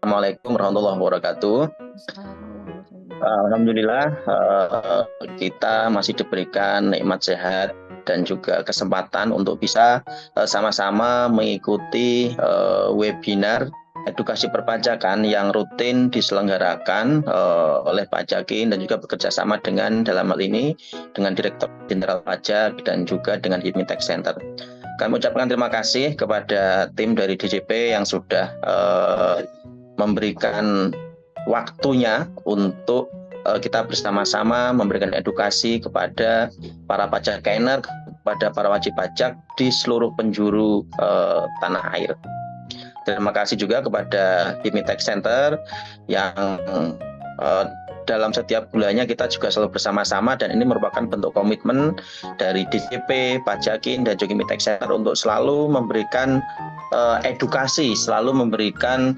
Assalamualaikum warahmatullahi wabarakatuh. Alhamdulillah, kita masih diberikan nikmat sehat dan juga kesempatan untuk bisa sama-sama mengikuti webinar edukasi perpajakan yang rutin diselenggarakan oleh Pajakin dan juga bekerja sama dengan dalam hal ini dengan Direktur Jenderal Pajak dan juga dengan HIPMI Tech Center. Kami ucapkan terima kasih kepada tim dari DJP yang sudah memberikan waktunya untuk kita bersama-sama memberikan edukasi kepada para pajakener, kepada para wajib pajak di seluruh penjuru tanah air. Terima kasih juga kepada HIPMI Tech Center yang dalam setiap bulannya kita juga selalu bersama-sama, dan ini merupakan bentuk komitmen dari DJP, Pajakin, dan juga HIPMI Tech Center untuk selalu memberikan edukasi, selalu memberikan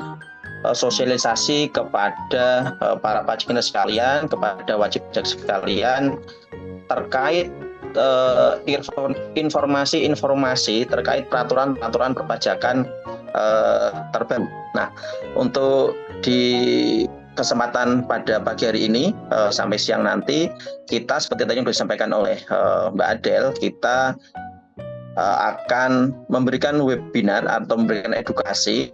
sosialisasi kepada para pajakin sekalian, kepada wajib pajak sekalian terkait informasi-informasi terkait peraturan-peraturan perpajakan terbaru. Nah, untuk di kesempatan pada pagi hari ini sampai siang nanti, kita seperti tadi yang disampaikan oleh Mbak Adel, kita akan memberikan webinar atau memberikan edukasi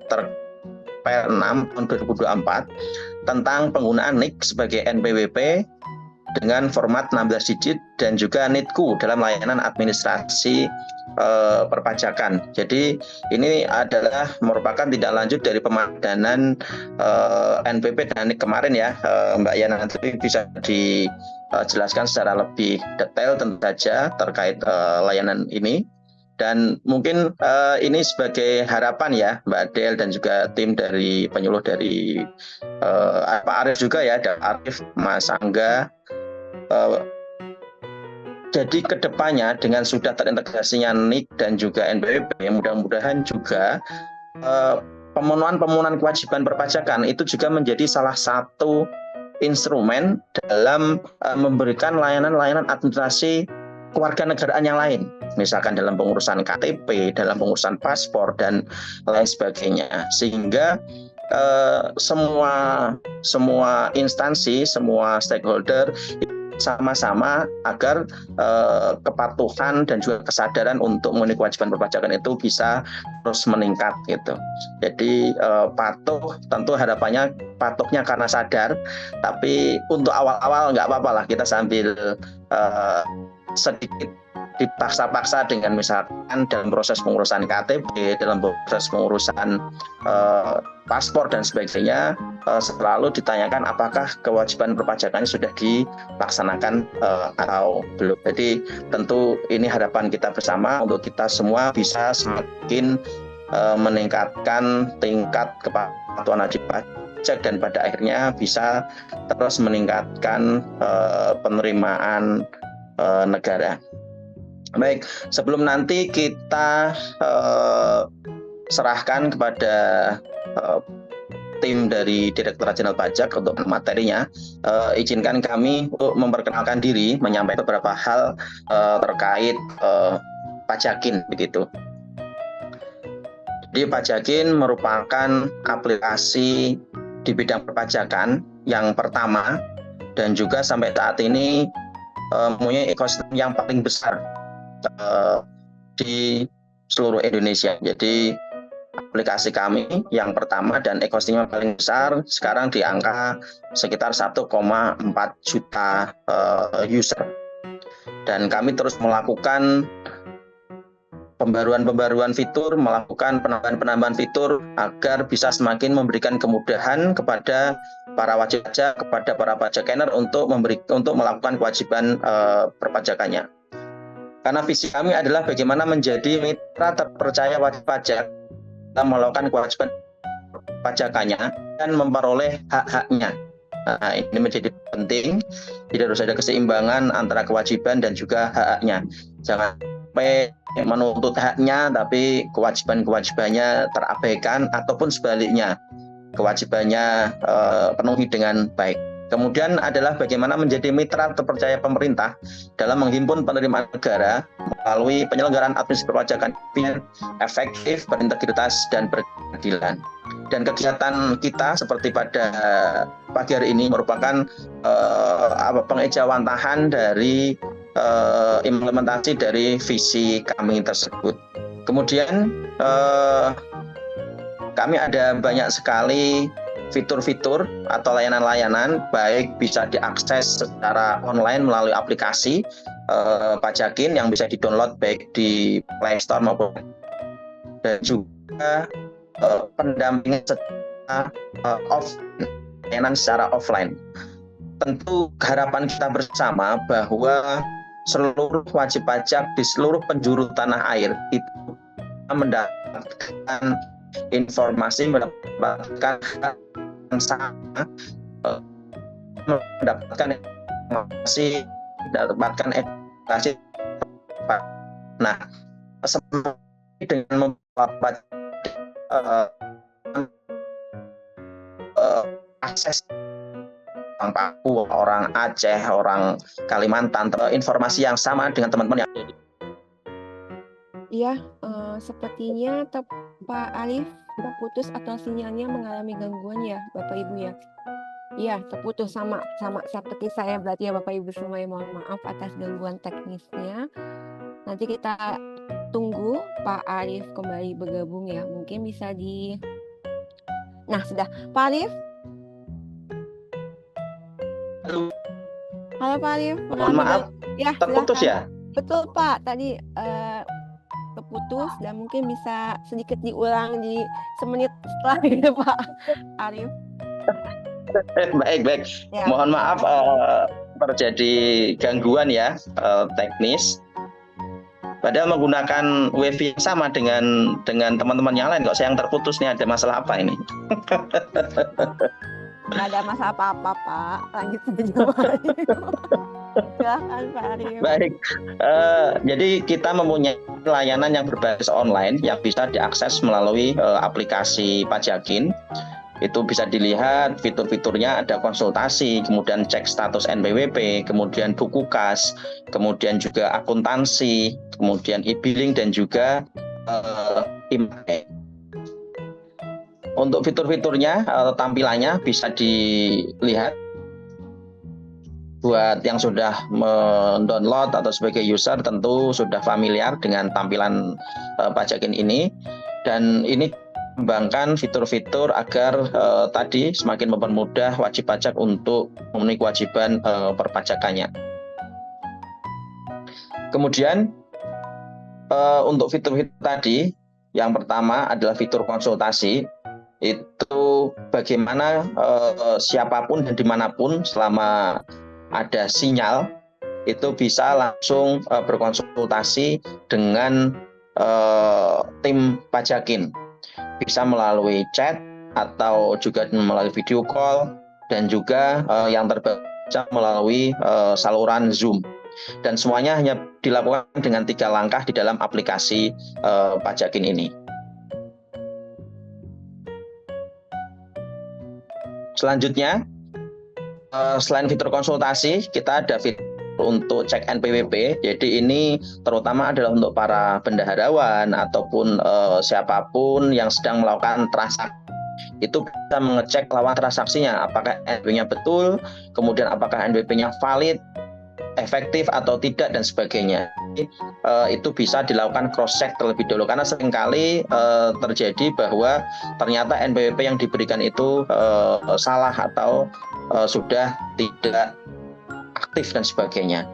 PL6 tahun 2024 tentang penggunaan NIK sebagai NPWP dengan format 16 digit dan juga NITKU dalam layanan administrasi perpajakan. Jadi ini adalah merupakan tindak lanjut dari pemadanan NPP dan NIK kemarin ya, Mbak Yana, nanti bisa dijelaskan secara lebih detail tentu saja terkait layanan ini. Dan mungkin ini sebagai harapan ya Mbak Adel dan juga tim dari penyuluh dari Pak Arif juga ya, dan Arif, Mas Angga. Jadi kedepannya dengan sudah terintegrasinya NIK dan juga NPWP, mudah-mudahan juga pemenuhan kewajiban perpajakan itu juga menjadi salah satu instrumen dalam memberikan layanan-layanan administrasi kewarganegaraan yang lain, misalkan dalam pengurusan KTP, dalam pengurusan paspor dan lain sebagainya, sehingga semua instansi, semua stakeholder sama-sama agar kepatuhan dan juga kesadaran untuk memenuhi kewajiban perpajakan itu bisa terus meningkat gitu. Jadi patuh, tentu harapannya patuhnya karena sadar, tapi untuk awal-awal nggak apa-apa lah kita sambil sedikit dipaksa-paksa dengan misalkan dalam proses pengurusan KTP, dalam proses pengurusan paspor dan sebagainya, selalu ditanyakan apakah kewajiban perpajakannya sudah dilaksanakan atau belum. Jadi tentu ini harapan kita bersama untuk kita semua bisa semakin meningkatkan tingkat kepatuhan wajib pajak dan pada akhirnya bisa terus meningkatkan penerimaan negara. Baik, sebelum nanti kita serahkan kepada tim dari Direktorat Jenderal Pajak untuk materinya, izinkan kami untuk memperkenalkan diri, menyampaikan beberapa hal terkait Pajakin begitu. Jadi Pajakin merupakan aplikasi di bidang perpajakan yang pertama dan juga sampai saat ini mempunyai ekosistem yang paling besar di seluruh Indonesia. Jadi aplikasi kami yang pertama dan ekosistem yang paling besar sekarang di angka sekitar 1,4 juta user. Dan kami terus melakukan pembaruan fitur, melakukan penambahan fitur agar bisa semakin memberikan kemudahan kepada para wajib pajak, kepada para pajakener untuk melakukan kewajiban perpajakannya. Karena visi kami adalah bagaimana menjadi mitra terpercaya wajib pajak dalam melakukan kewajiban pajakannya dan memperoleh hak-haknya. Nah, ini menjadi penting, tidak harus ada keseimbangan antara kewajiban dan juga hak-haknya. Jangan sampai menuntut haknya tapi kewajibannya terabaikan ataupun sebaliknya kewajibannya penuhi dengan baik. Kemudian adalah bagaimana menjadi mitra terpercaya pemerintah dalam menghimpun penerimaan negara melalui penyelenggaraan administrasi perpajakan yang efektif, berintegritas, dan berkeadilan. Dan kegiatan kita seperti pada pagi hari ini merupakan pengejawantahan dari implementasi dari visi kami tersebut. Kemudian kami ada banyak sekali fitur-fitur atau layanan-layanan, baik bisa diakses secara online melalui aplikasi Pajakin yang bisa di-download baik di Play Store maupun, dan juga pendampingan secara layanan secara offline. Tentu harapan kita bersama bahwa seluruh wajib pajak di seluruh penjuru tanah air itu mendapatkan informasi, mendapatkan yang sama, mendapatkan informasi, mendapatkan edukasi. Nah, dengan membuat akses orang Papua, orang Aceh, orang Kalimantan, informasi yang sama dengan teman-teman yang ada di. Iya, sepertinya Pak Alif terputus atau sinyalnya mengalami gangguan ya, Bapak Ibu ya. Iya, terputus sama seperti saya, berarti ya Bapak Ibu semua, mohon maaf atas gangguan teknisnya. Nanti kita tunggu Pak Alif kembali bergabung ya. Mungkin bisa di... Nah, sudah. Pak Alif? Halo Pak Alif. Mohon maaf, ya, terputus silakan. ya? Betul Pak, tadi terputus dan mungkin bisa sedikit diulang di semenit setelah itu Pak Alif. Baik. Ya. Mohon maaf terjadi gangguan ya teknis. Padahal menggunakan wifi yang sama dengan teman-teman yang lain, kok saya yang terputus nih, ada masalah apa ini? Nggak ada masalah apa-apa Pak, lanjut saja Pak. Silahkan Pak Arif. Baik, jadi kita mempunyai layanan yang berbasis online yang bisa diakses melalui aplikasi Pajakin. Itu bisa dilihat fitur-fiturnya, ada konsultasi, kemudian cek status NPWP, kemudian buku kas, kemudian juga akuntansi, kemudian e-billing, dan juga IMAE. Untuk fitur-fiturnya, tampilannya bisa dilihat. Buat yang sudah mendownload atau sebagai user tentu sudah familiar dengan tampilan Pajakin ini, dan ini mengembangkan fitur-fitur agar tadi semakin mempermudah wajib pajak untuk memenuhi kewajiban perpajakannya. Kemudian untuk fitur-fitur tadi, yang pertama adalah fitur konsultasi. Itu bagaimana siapapun dan dimanapun selama ada sinyal itu bisa langsung berkonsultasi dengan tim Pajakin. Bisa melalui chat atau juga melalui video call, dan juga yang terbaru melalui saluran Zoom. Dan semuanya hanya dilakukan dengan 3 langkah di dalam aplikasi Pajakin ini. Selanjutnya, selain fitur konsultasi, kita ada fitur untuk cek NPWP. Jadi ini terutama adalah untuk para bendaharawan ataupun siapapun yang sedang melakukan transaksi. Itu bisa mengecek lawan transaksinya, apakah NPWP-nya betul, kemudian apakah NPWP-nya valid, efektif atau tidak, dan sebagainya. Itu bisa dilakukan cross check terlebih dahulu, karena seringkali terjadi bahwa ternyata NPWP yang diberikan itu salah atau sudah tidak aktif dan sebagainya.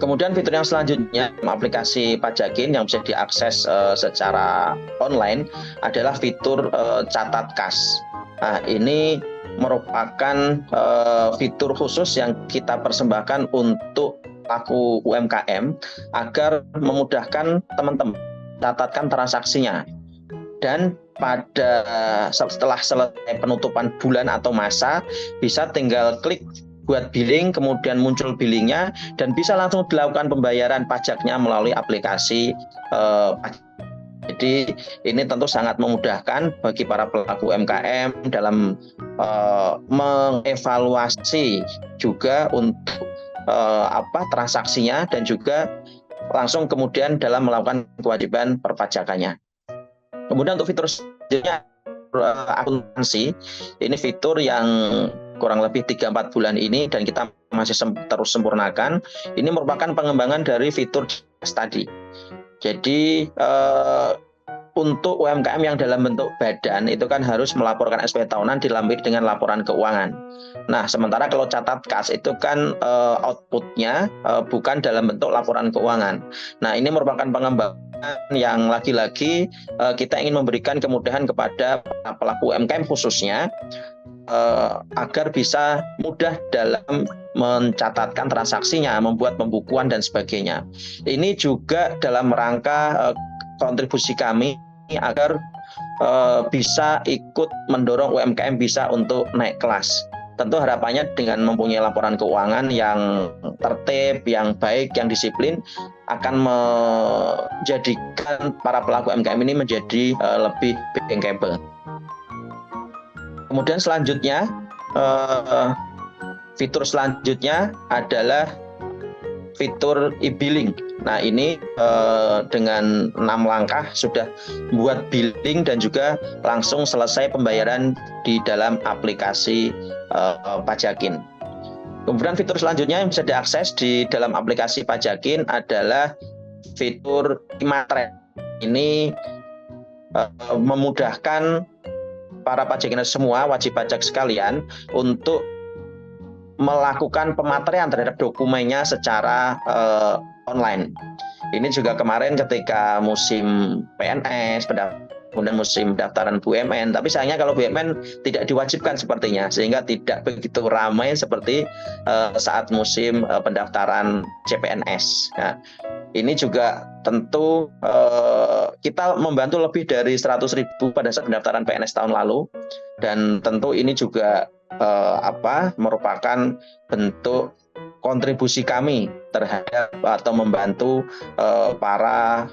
Kemudian fitur yang selanjutnya aplikasi Pajakin yang bisa diakses secara online adalah fitur catat kas. Nah, ini merupakan fitur khusus yang kita persembahkan untuk pelaku UMKM agar memudahkan teman-teman catatkan transaksinya. Dan setelah selesai penutupan bulan atau masa, bisa tinggal klik buat billing, kemudian muncul billingnya, dan bisa langsung dilakukan pembayaran pajaknya melalui aplikasi Jadi ini tentu sangat memudahkan bagi para pelaku UMKM dalam mengevaluasi juga untuk transaksinya, dan juga langsung kemudian dalam melakukan kewajiban perpajakannya. Kemudian untuk fitur selanjutnya akuntansi. Ini fitur yang kurang lebih 3-4 bulan ini dan kita masih terus sempurnakan. Ini merupakan pengembangan dari fitur tadi. Jadi untuk UMKM yang dalam bentuk badan itu kan harus melaporkan SPT tahunan dilampiri dengan laporan keuangan. Nah, sementara kalau catat kas itu kan outputnya bukan dalam bentuk laporan keuangan. Nah, ini merupakan pengembangan yang lagi-lagi kita ingin memberikan kemudahan kepada pelaku UMKM khususnya agar bisa mudah dalam mencatatkan transaksinya, membuat pembukuan dan sebagainya. Ini juga dalam rangka kontribusi kami agar bisa ikut mendorong UMKM bisa untuk naik kelas. Tentu harapannya dengan mempunyai laporan keuangan yang tertib, yang baik, yang disiplin akan menjadikan para pelaku UMKM ini menjadi lebih bankable. Kemudian selanjutnya, fitur selanjutnya adalah fitur e-billing. Nah, ini dengan 6 langkah sudah buat billing dan juga langsung selesai pembayaran di dalam aplikasi Pajakin. Kemudian fitur selanjutnya yang bisa diakses di dalam aplikasi Pajakin adalah fitur e-matre. Ini memudahkan para pajakiner semua, wajib pajak sekalian, untuk melakukan pematerian terhadap dokumennya secara online. Ini juga kemarin ketika musim PNS, kemudian musim pendaftaran BUMN, tapi sayangnya kalau BUMN tidak diwajibkan sepertinya, sehingga tidak begitu ramai seperti saat musim pendaftaran CPNS. Nah, ini juga tentu kita membantu lebih dari 100.000 pada saat pendaftaran PNS tahun lalu, dan tentu ini juga merupakan bentuk kontribusi kami terhadap atau membantu para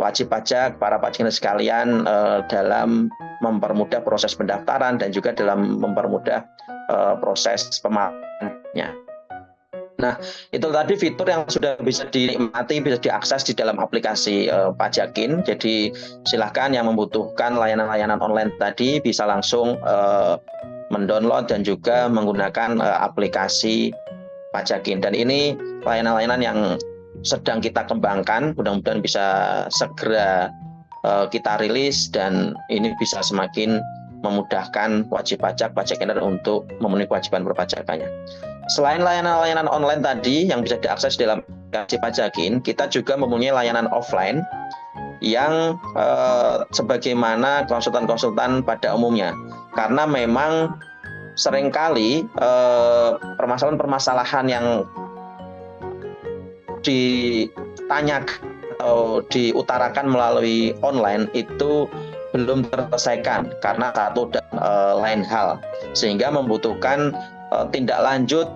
wajib pajak, para pajakiner sekalian dalam mempermudah proses pendaftaran dan juga dalam mempermudah proses pemahamannya. Nah, itu tadi fitur yang sudah bisa dinikmati, bisa diakses di dalam aplikasi Pajakin. Jadi silahkan yang membutuhkan layanan-layanan online tadi bisa langsung mendownload dan juga menggunakan aplikasi Pajakin. Dan ini layanan-layanan yang sedang kita kembangkan, mudah-mudahan bisa segera kita rilis dan ini bisa semakin memudahkan wajib pajak, pajakiner untuk memenuhi kewajiban perpajakannya. Selain layanan-layanan online tadi yang bisa diakses dalam aplikasi Pajakin, kita juga mempunyai layanan offline yang sebagaimana konsultan-konsultan pada umumnya. Karena memang seringkali permasalahan-permasalahan yang ditanyakan atau diutarakan melalui online itu belum terselesaikan karena satu dan lain hal, sehingga membutuhkan tindak lanjut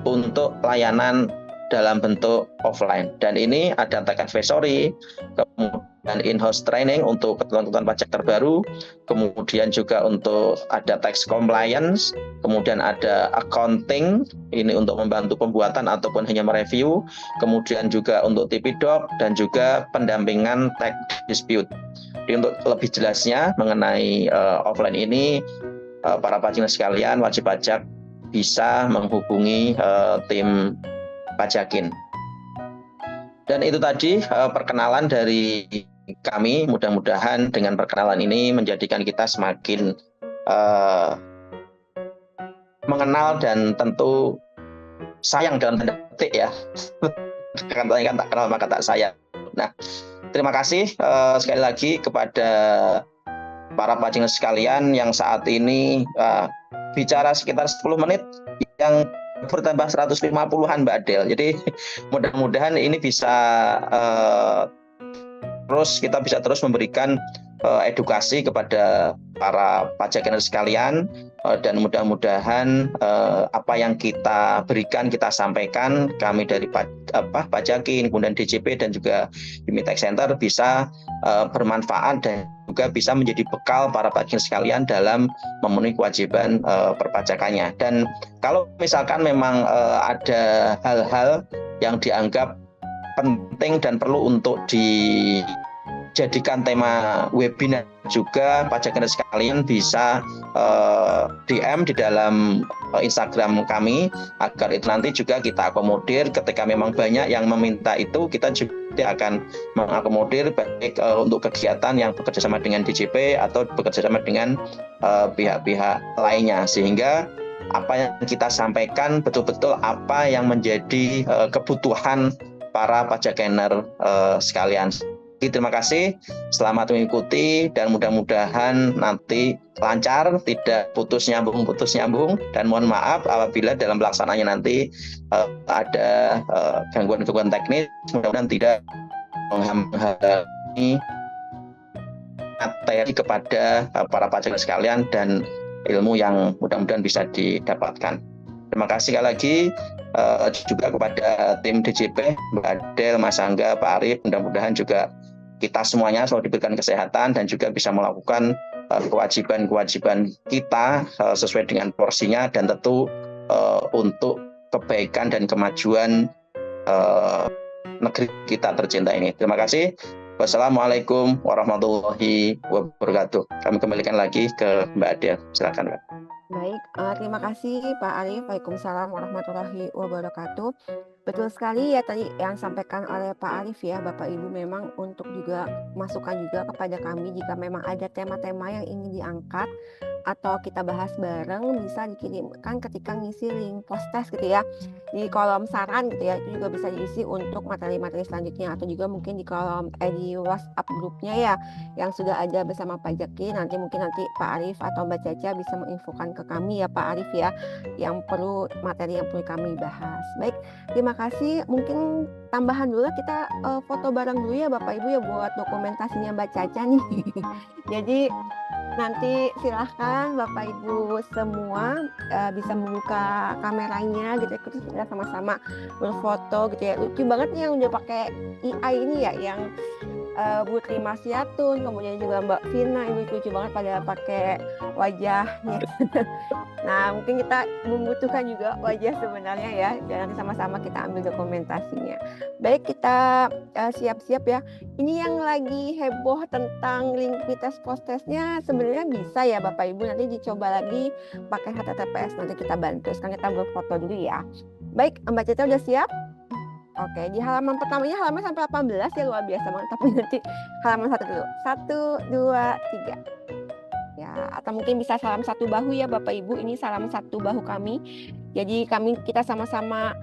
untuk layanan dalam bentuk offline. Dan ini ada tech advisory, kemudian in-house training untuk ketentuan pajak terbaru, kemudian juga untuk ada tax compliance, kemudian ada accounting, ini untuk membantu pembuatan ataupun hanya mereview, kemudian juga untuk TP-Doc dan juga pendampingan tax dispute. Jadi untuk lebih jelasnya mengenai offline ini, para pajakiner sekalian, wajib pajak bisa menghubungi tim Pajakin. Dan itu tadi perkenalan dari kami. Mudah-mudahan dengan perkenalan ini menjadikan kita semakin mengenal dan tentu sayang dalam tanda petik ya. Katanya kan tak kenal maka tak sayang. Nah, terima kasih sekali lagi kepada para pajakiner sekalian yang saat ini bicara sekitar 10 menit yang bertambah 150-an Mbak Adel. Jadi mudah-mudahan ini bisa kita bisa terus memberikan edukasi kepada para pajakiner sekalian, dan mudah-mudahan apa yang kita berikan, kita sampaikan, kami dari Pajakin, kemudian DJP dan juga Bumi Tech Center bisa bermanfaat dan juga bisa menjadi bekal para pajakiner sekalian dalam memenuhi kewajiban perpajakannya. Dan kalau misalkan memang ada hal-hal yang dianggap penting dan perlu untuk dijadikan tema webinar juga pajak sekalian bisa DM di dalam Instagram kami, agar itu nanti juga kita akomodir. Ketika memang banyak yang meminta itu, kita juga akan mengakomodir baik untuk kegiatan yang bekerjasama dengan DJP atau bekerjasama dengan pihak-pihak lainnya, sehingga apa yang kita sampaikan betul-betul apa yang menjadi kebutuhan para pajakener sekalian. Terima kasih, selamat mengikuti, dan mudah-mudahan nanti lancar, tidak putus nyambung, dan mohon maaf apabila dalam pelaksanaannya nanti ada gangguan-gangguan teknis. Mudah-mudahan tidak menghambat materi kepada para pajak sekalian dan ilmu yang mudah-mudahan bisa didapatkan. Terima kasih sekali lagi juga kepada tim DJP, Mbak Adel, Mas Angga, Pak Arif. Mudah-mudahan juga kita semuanya selalu diberikan kesehatan dan juga bisa melakukan kewajiban-kewajiban kita sesuai dengan porsinya, dan tentu untuk kebaikan dan kemajuan negeri kita tercinta ini. Terima kasih. Wassalamualaikum warahmatullahi wabarakatuh. Kami kembalikan lagi ke Mbak Adel. Silakan, Mbak. Baik, terima kasih Pak Arif. Waalaikumsalam warahmatullahi wabarakatuh. Betul sekali ya tadi yang disampaikan oleh Pak Arif ya, Bapak Ibu, memang untuk juga masukan juga kepada kami jika memang ada tema-tema yang ingin diangkat atau kita bahas bareng, bisa dikirimkan ketika ngisi link post test gitu ya, di kolom saran gitu ya. Itu juga bisa diisi untuk materi-materi selanjutnya, atau juga mungkin di kolom di WhatsApp grupnya ya yang sudah ada bersama Pak Jaki. Nanti Pak Arif atau Mbak Caca bisa menginfokan ke kami ya Pak Arif ya, yang perlu materi yang perlu kami bahas. Baik, terima kasih. Mungkin tambahan dulu, kita foto bareng dulu ya Bapak Ibu ya, buat dokumentasinya Mbak Caca nih. Jadi nanti silahkan Bapak Ibu semua bisa membuka kameranya gitu ya, kita sama-sama berfoto gitu ya. Lucu banget nih yang udah pakai AI ini ya, yang Bu Tri Masyatun, kemudian juga Mbak Vina, ini lucu banget pada pakai wajahnya. Nah, mungkin kita membutuhkan juga wajah sebenarnya ya, dan nanti sama-sama kita ambil dokumentasinya. Baik, kita siap-siap ya. Ini yang lagi heboh tentang link tes post testnya sebenarnya bisa ya Bapak Ibu, nanti dicoba lagi pakai HTTPS, nanti kita bantu. Sekarang kita berfoto dulu ya. Baik, Mbak Cita udah siap? Oke, di halaman pertamanya halaman sampai 18 ya, luar biasa banget. Tapi nanti halaman 1 dulu. 1, 2, 3. Ya, atau mungkin bisa salam satu bahu ya Bapak Ibu. Ini salam satu bahu kami. Jadi kita sama-sama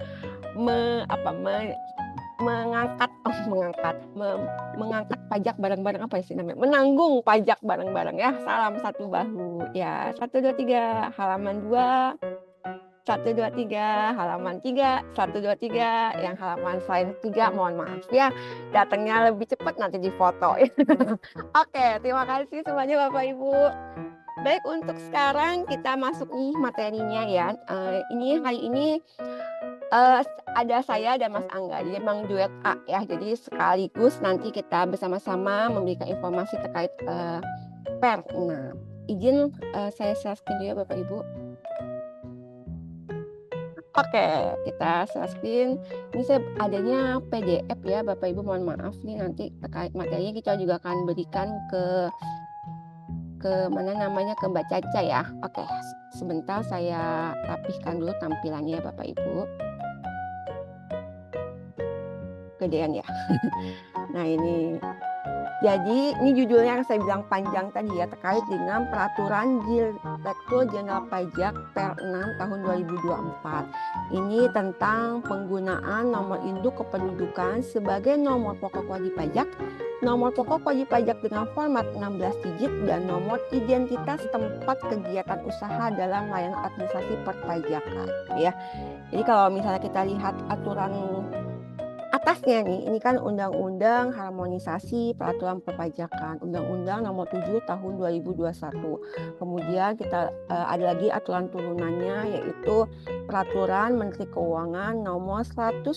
mengangkat pajak bareng-bareng, apa sih namanya? Menanggung pajak bareng-bareng ya. Salam satu bahu. Ya, 1, 2, 3. Halaman 2. 1, 2, 3, halaman 3, 1, 2, 3, yang halaman slide 3, mohon maaf ya, datangnya lebih cepat nanti difoto. Oke, terima kasih semuanya Bapak Ibu. Baik, untuk sekarang kita masuk nih materinya ya. Hari ini ada saya dan Mas Angga, jadi memang duet A ya, jadi sekaligus nanti kita bersama-sama memberikan informasi terkait PER. Nah, izin saya share screen dulu ya Bapak Ibu. Oke, kita share screen. Ini saya adanya PDF ya Bapak Ibu, mohon maaf nih, nanti terkait materinya kita juga akan berikan ke ke Mbak Caca ya. Oke, sebentar saya rapihkan dulu tampilannya ya Bapak Ibu. Gedean ya. Nah ini. Jadi ini judulnya yang saya bilang panjang tadi ya, terkait dengan peraturan Direktur Jenderal Pajak Per 6 tahun 2024. Ini tentang penggunaan nomor induk kependudukan sebagai nomor pokok wajib pajak, nomor pokok wajib pajak dengan format 16 digit, dan nomor identitas tempat kegiatan usaha dalam layanan administrasi perpajakan. Ya. Jadi kalau misalnya kita lihat aturan atasnya nih, ini kan Undang-Undang Harmonisasi Peraturan Perpajakan, Undang-Undang Nomor 7 Tahun 2021. Kemudian kita ada lagi aturan turunannya, yaitu Peraturan Menteri Keuangan Nomor 112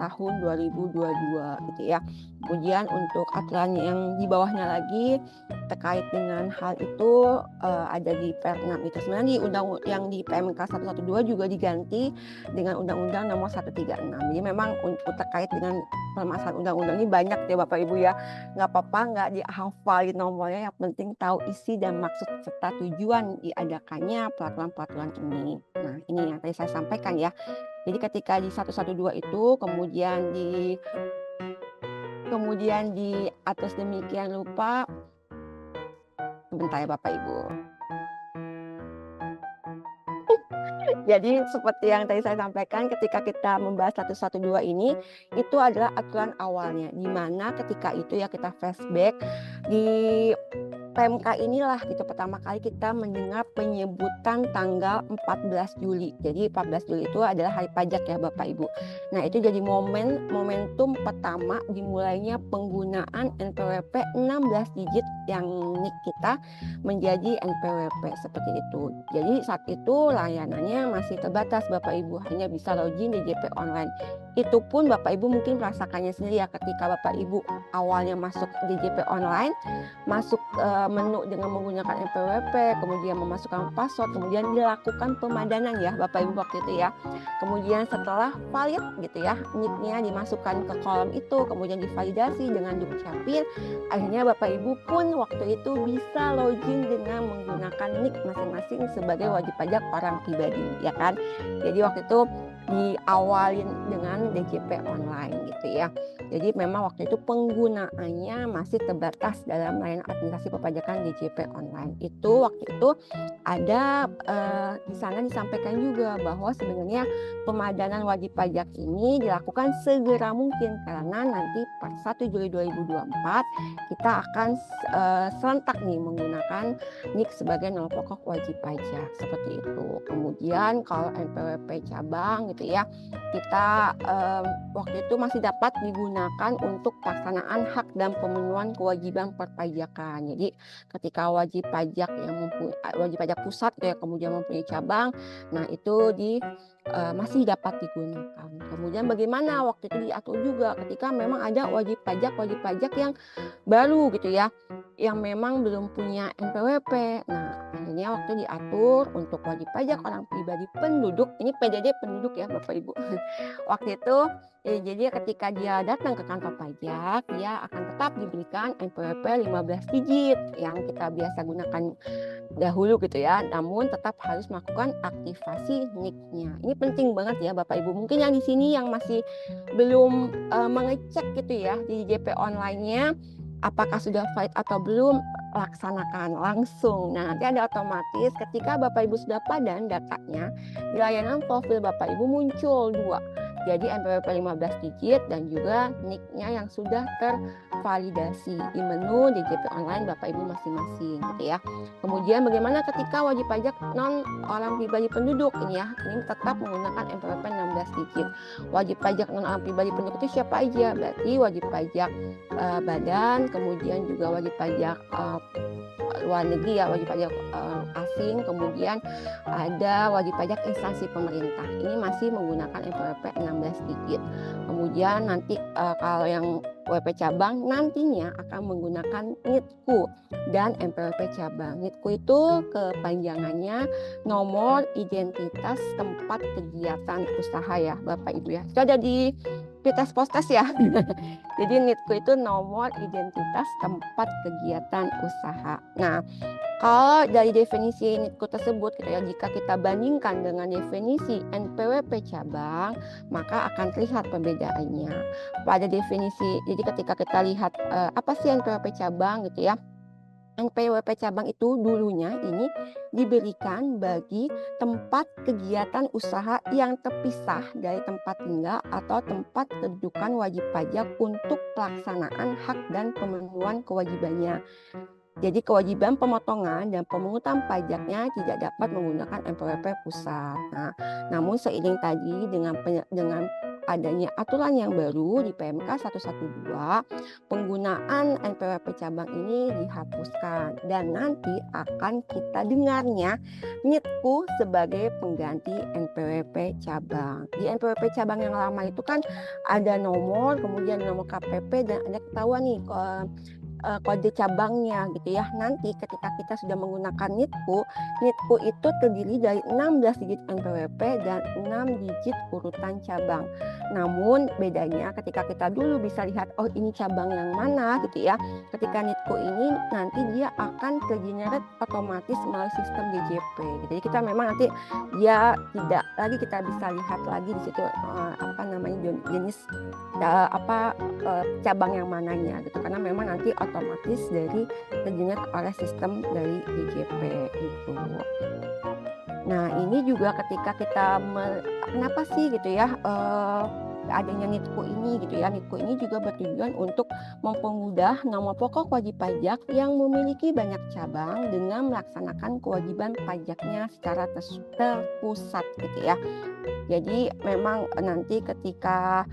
Tahun 2022 gitu ya. Kemudian untuk aturan yang di bawahnya lagi terkait dengan hal itu ada di Per 6 itu. Sebenarnya di yang di PMK 112 juga diganti dengan Undang-Undang Nomor 136. Jadi memang untuk terkait terkait dengan permasalahan undang-undang ini banyak ya Bapak Ibu ya. Nggak apa-apa, nggak dihafalin nomornya, yang penting tahu isi dan maksud serta tujuan diadakannya peraturan-peraturan ini. Nah, ini yang tadi saya sampaikan ya. Jadi ketika di 112 itu kemudian di atas demikian rupa, sebentar ya Bapak Ibu. Jadi seperti yang tadi saya sampaikan, ketika kita membahas 112 ini, itu adalah aturan awalnya, di mana ketika itu ya kita flashback di PMK inilah gitu pertama kali kita mendengar penyebutan tanggal 14 Juli. Jadi 14 Juli itu adalah hari pajak ya Bapak Ibu. Nah, itu jadi momentum pertama dimulainya penggunaan NPWP 16 digit yang NIK kita menjadi NPWP seperti itu. Jadi saat itu layanannya masih terbatas Bapak Ibu, hanya bisa login DJP online. Itu pun Bapak Ibu mungkin merasakannya sendiri ya, ketika Bapak Ibu awalnya masuk DJP online, masuk menu dengan menggunakan NPWP, kemudian memasukkan password, kemudian dilakukan pemadanan ya Bapak Ibu waktu itu ya. Kemudian setelah valid gitu ya, NIK-nya dimasukkan ke kolom itu, kemudian divalidasi dengan dukcapil, akhirnya Bapak Ibu pun waktu itu bisa login dengan menggunakan NIK masing-masing sebagai wajib pajak orang pribadi ya kan. Jadi waktu itu diawalin dengan DJP online gitu ya. Jadi memang waktu itu penggunaannya masih terbatas dalam layanan administrasi perpajakan DJP online. Itu waktu itu ada di sana disampaikan juga bahwa sebenarnya pemadanan wajib pajak ini dilakukan segera mungkin, karena nanti per 1 Juli 2024 kita akan serentak nih menggunakan NIK sebagai nomor pokok wajib pajak seperti itu. Kemudian kalau NPWP cabang gitu ya, kita waktu itu masih dapat digunakan untuk pelaksanaan hak dan pemenuhan kewajiban perpajakan. Jadi ketika wajib pajak wajib pajak pusat ya kemudian mempunyai cabang, nah itu masih dapat digunakan. Kemudian bagaimana waktu itu diatur juga ketika memang ada wajib pajak yang baru gitu ya, yang memang belum punya NPWP. Nah, akhirnya waktu diatur untuk wajib pajak orang pribadi penduduk, ini PDD penduduk ya Bapak Ibu. Waktu itu jadi ketika dia datang ke kantor pajak, dia akan tetap diberikan NPWP 15 digit yang kita biasa gunakan dahulu gitu ya, namun tetap harus melakukan aktivasi NIK-nya. Ini penting banget ya Bapak Ibu. Mungkin yang di sini yang masih belum mengecek gitu ya di DJP online-nya apakah sudah valid atau belum, laksanakan langsung. Nah, nanti ada otomatis ketika Bapak Ibu sudah padan datanya, di layanan profil Bapak Ibu muncul 2. Jadi NPWP 15 digit dan juga NIK-nya yang sudah tervalidasi di menu DJP online Bapak Ibu masing-masing gitu ya. Kemudian bagaimana ketika wajib pajak non orang pribadi penduduk ini ya, ini tetap menggunakan NPWP 16 digit. Wajib pajak non orang pribadi penduduk itu siapa aja? Berarti wajib pajak badan, kemudian juga wajib pajak luar negeri ya, wajib pajak asing, kemudian ada wajib pajak instansi pemerintah. Ini masih menggunakan NPWP 16 digit. Kemudian nanti kalau yang WP cabang nantinya akan menggunakan NITKU dan NPWP cabang. NITKU itu kepanjangannya nomor identitas tempat kegiatan usaha ya Bapak Ibu ya. Itu ada di Pites Postes ya. Jadi NITKU itu nomor identitas tempat kegiatan usaha. Nah, kalau dari definisi NITKU tersebut gitu ya, jika kita bandingkan dengan definisi NPWP cabang, maka akan terlihat perbedaannya. Pada definisi, jadi ketika kita lihat apa sih NPWP cabang gitu ya, NPWP cabang itu dulunya ini diberikan bagi tempat kegiatan usaha yang terpisah dari tempat tinggal atau tempat kedudukan wajib pajak untuk pelaksanaan hak dan pemenuhan kewajibannya. Jadi kewajiban pemotongan dan pemungutan pajaknya tidak dapat menggunakan NPWP pusat. Nah, namun seiring tadi dengan adanya aturan yang baru di PMK 112, penggunaan NPWP cabang ini dihapuskan dan nanti akan kita dengarnya NITKU sebagai pengganti NPWP cabang. Di NPWP cabang yang lama itu kan ada nomor, kemudian nomor KPP dan ada ketahuan nih kode cabangnya gitu ya. Nanti ketika kita sudah menggunakan NITKU itu terdiri dari 16 digit NPWP dan 6 digit urutan cabang. Namun bedanya ketika kita dulu bisa lihat, oh ini cabang yang mana gitu ya. Ketika NITKU ini nanti dia akan tergenerate otomatis melalui sistem DJP. Jadi kita memang nanti dia tidak lagi kita bisa lihat lagi di situ jenis cabang yang mananya gitu, karena memang nanti otomatis dari tergenerate oleh sistem dari DJP itu. Nah ini juga ketika kita kenapa sih gitu ya adanya NITKU ini gitu ya. NITKU ini juga bertujuan untuk mempermudah nomor pokok wajib pajak yang memiliki banyak cabang dengan melaksanakan kewajiban pajaknya secara terpusat gitu ya. Jadi memang nanti ketika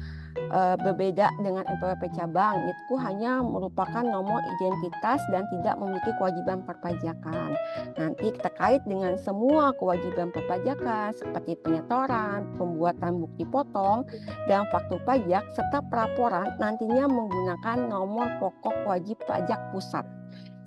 berbeda dengan NPWP cabang, NITKU hanya merupakan nomor identitas dan tidak memiliki kewajiban perpajakan. Nanti terkait dengan semua kewajiban perpajakan seperti penyetoran, pembuatan bukti potong, dan faktur pajak serta pelaporan nantinya menggunakan nomor pokok wajib pajak pusat,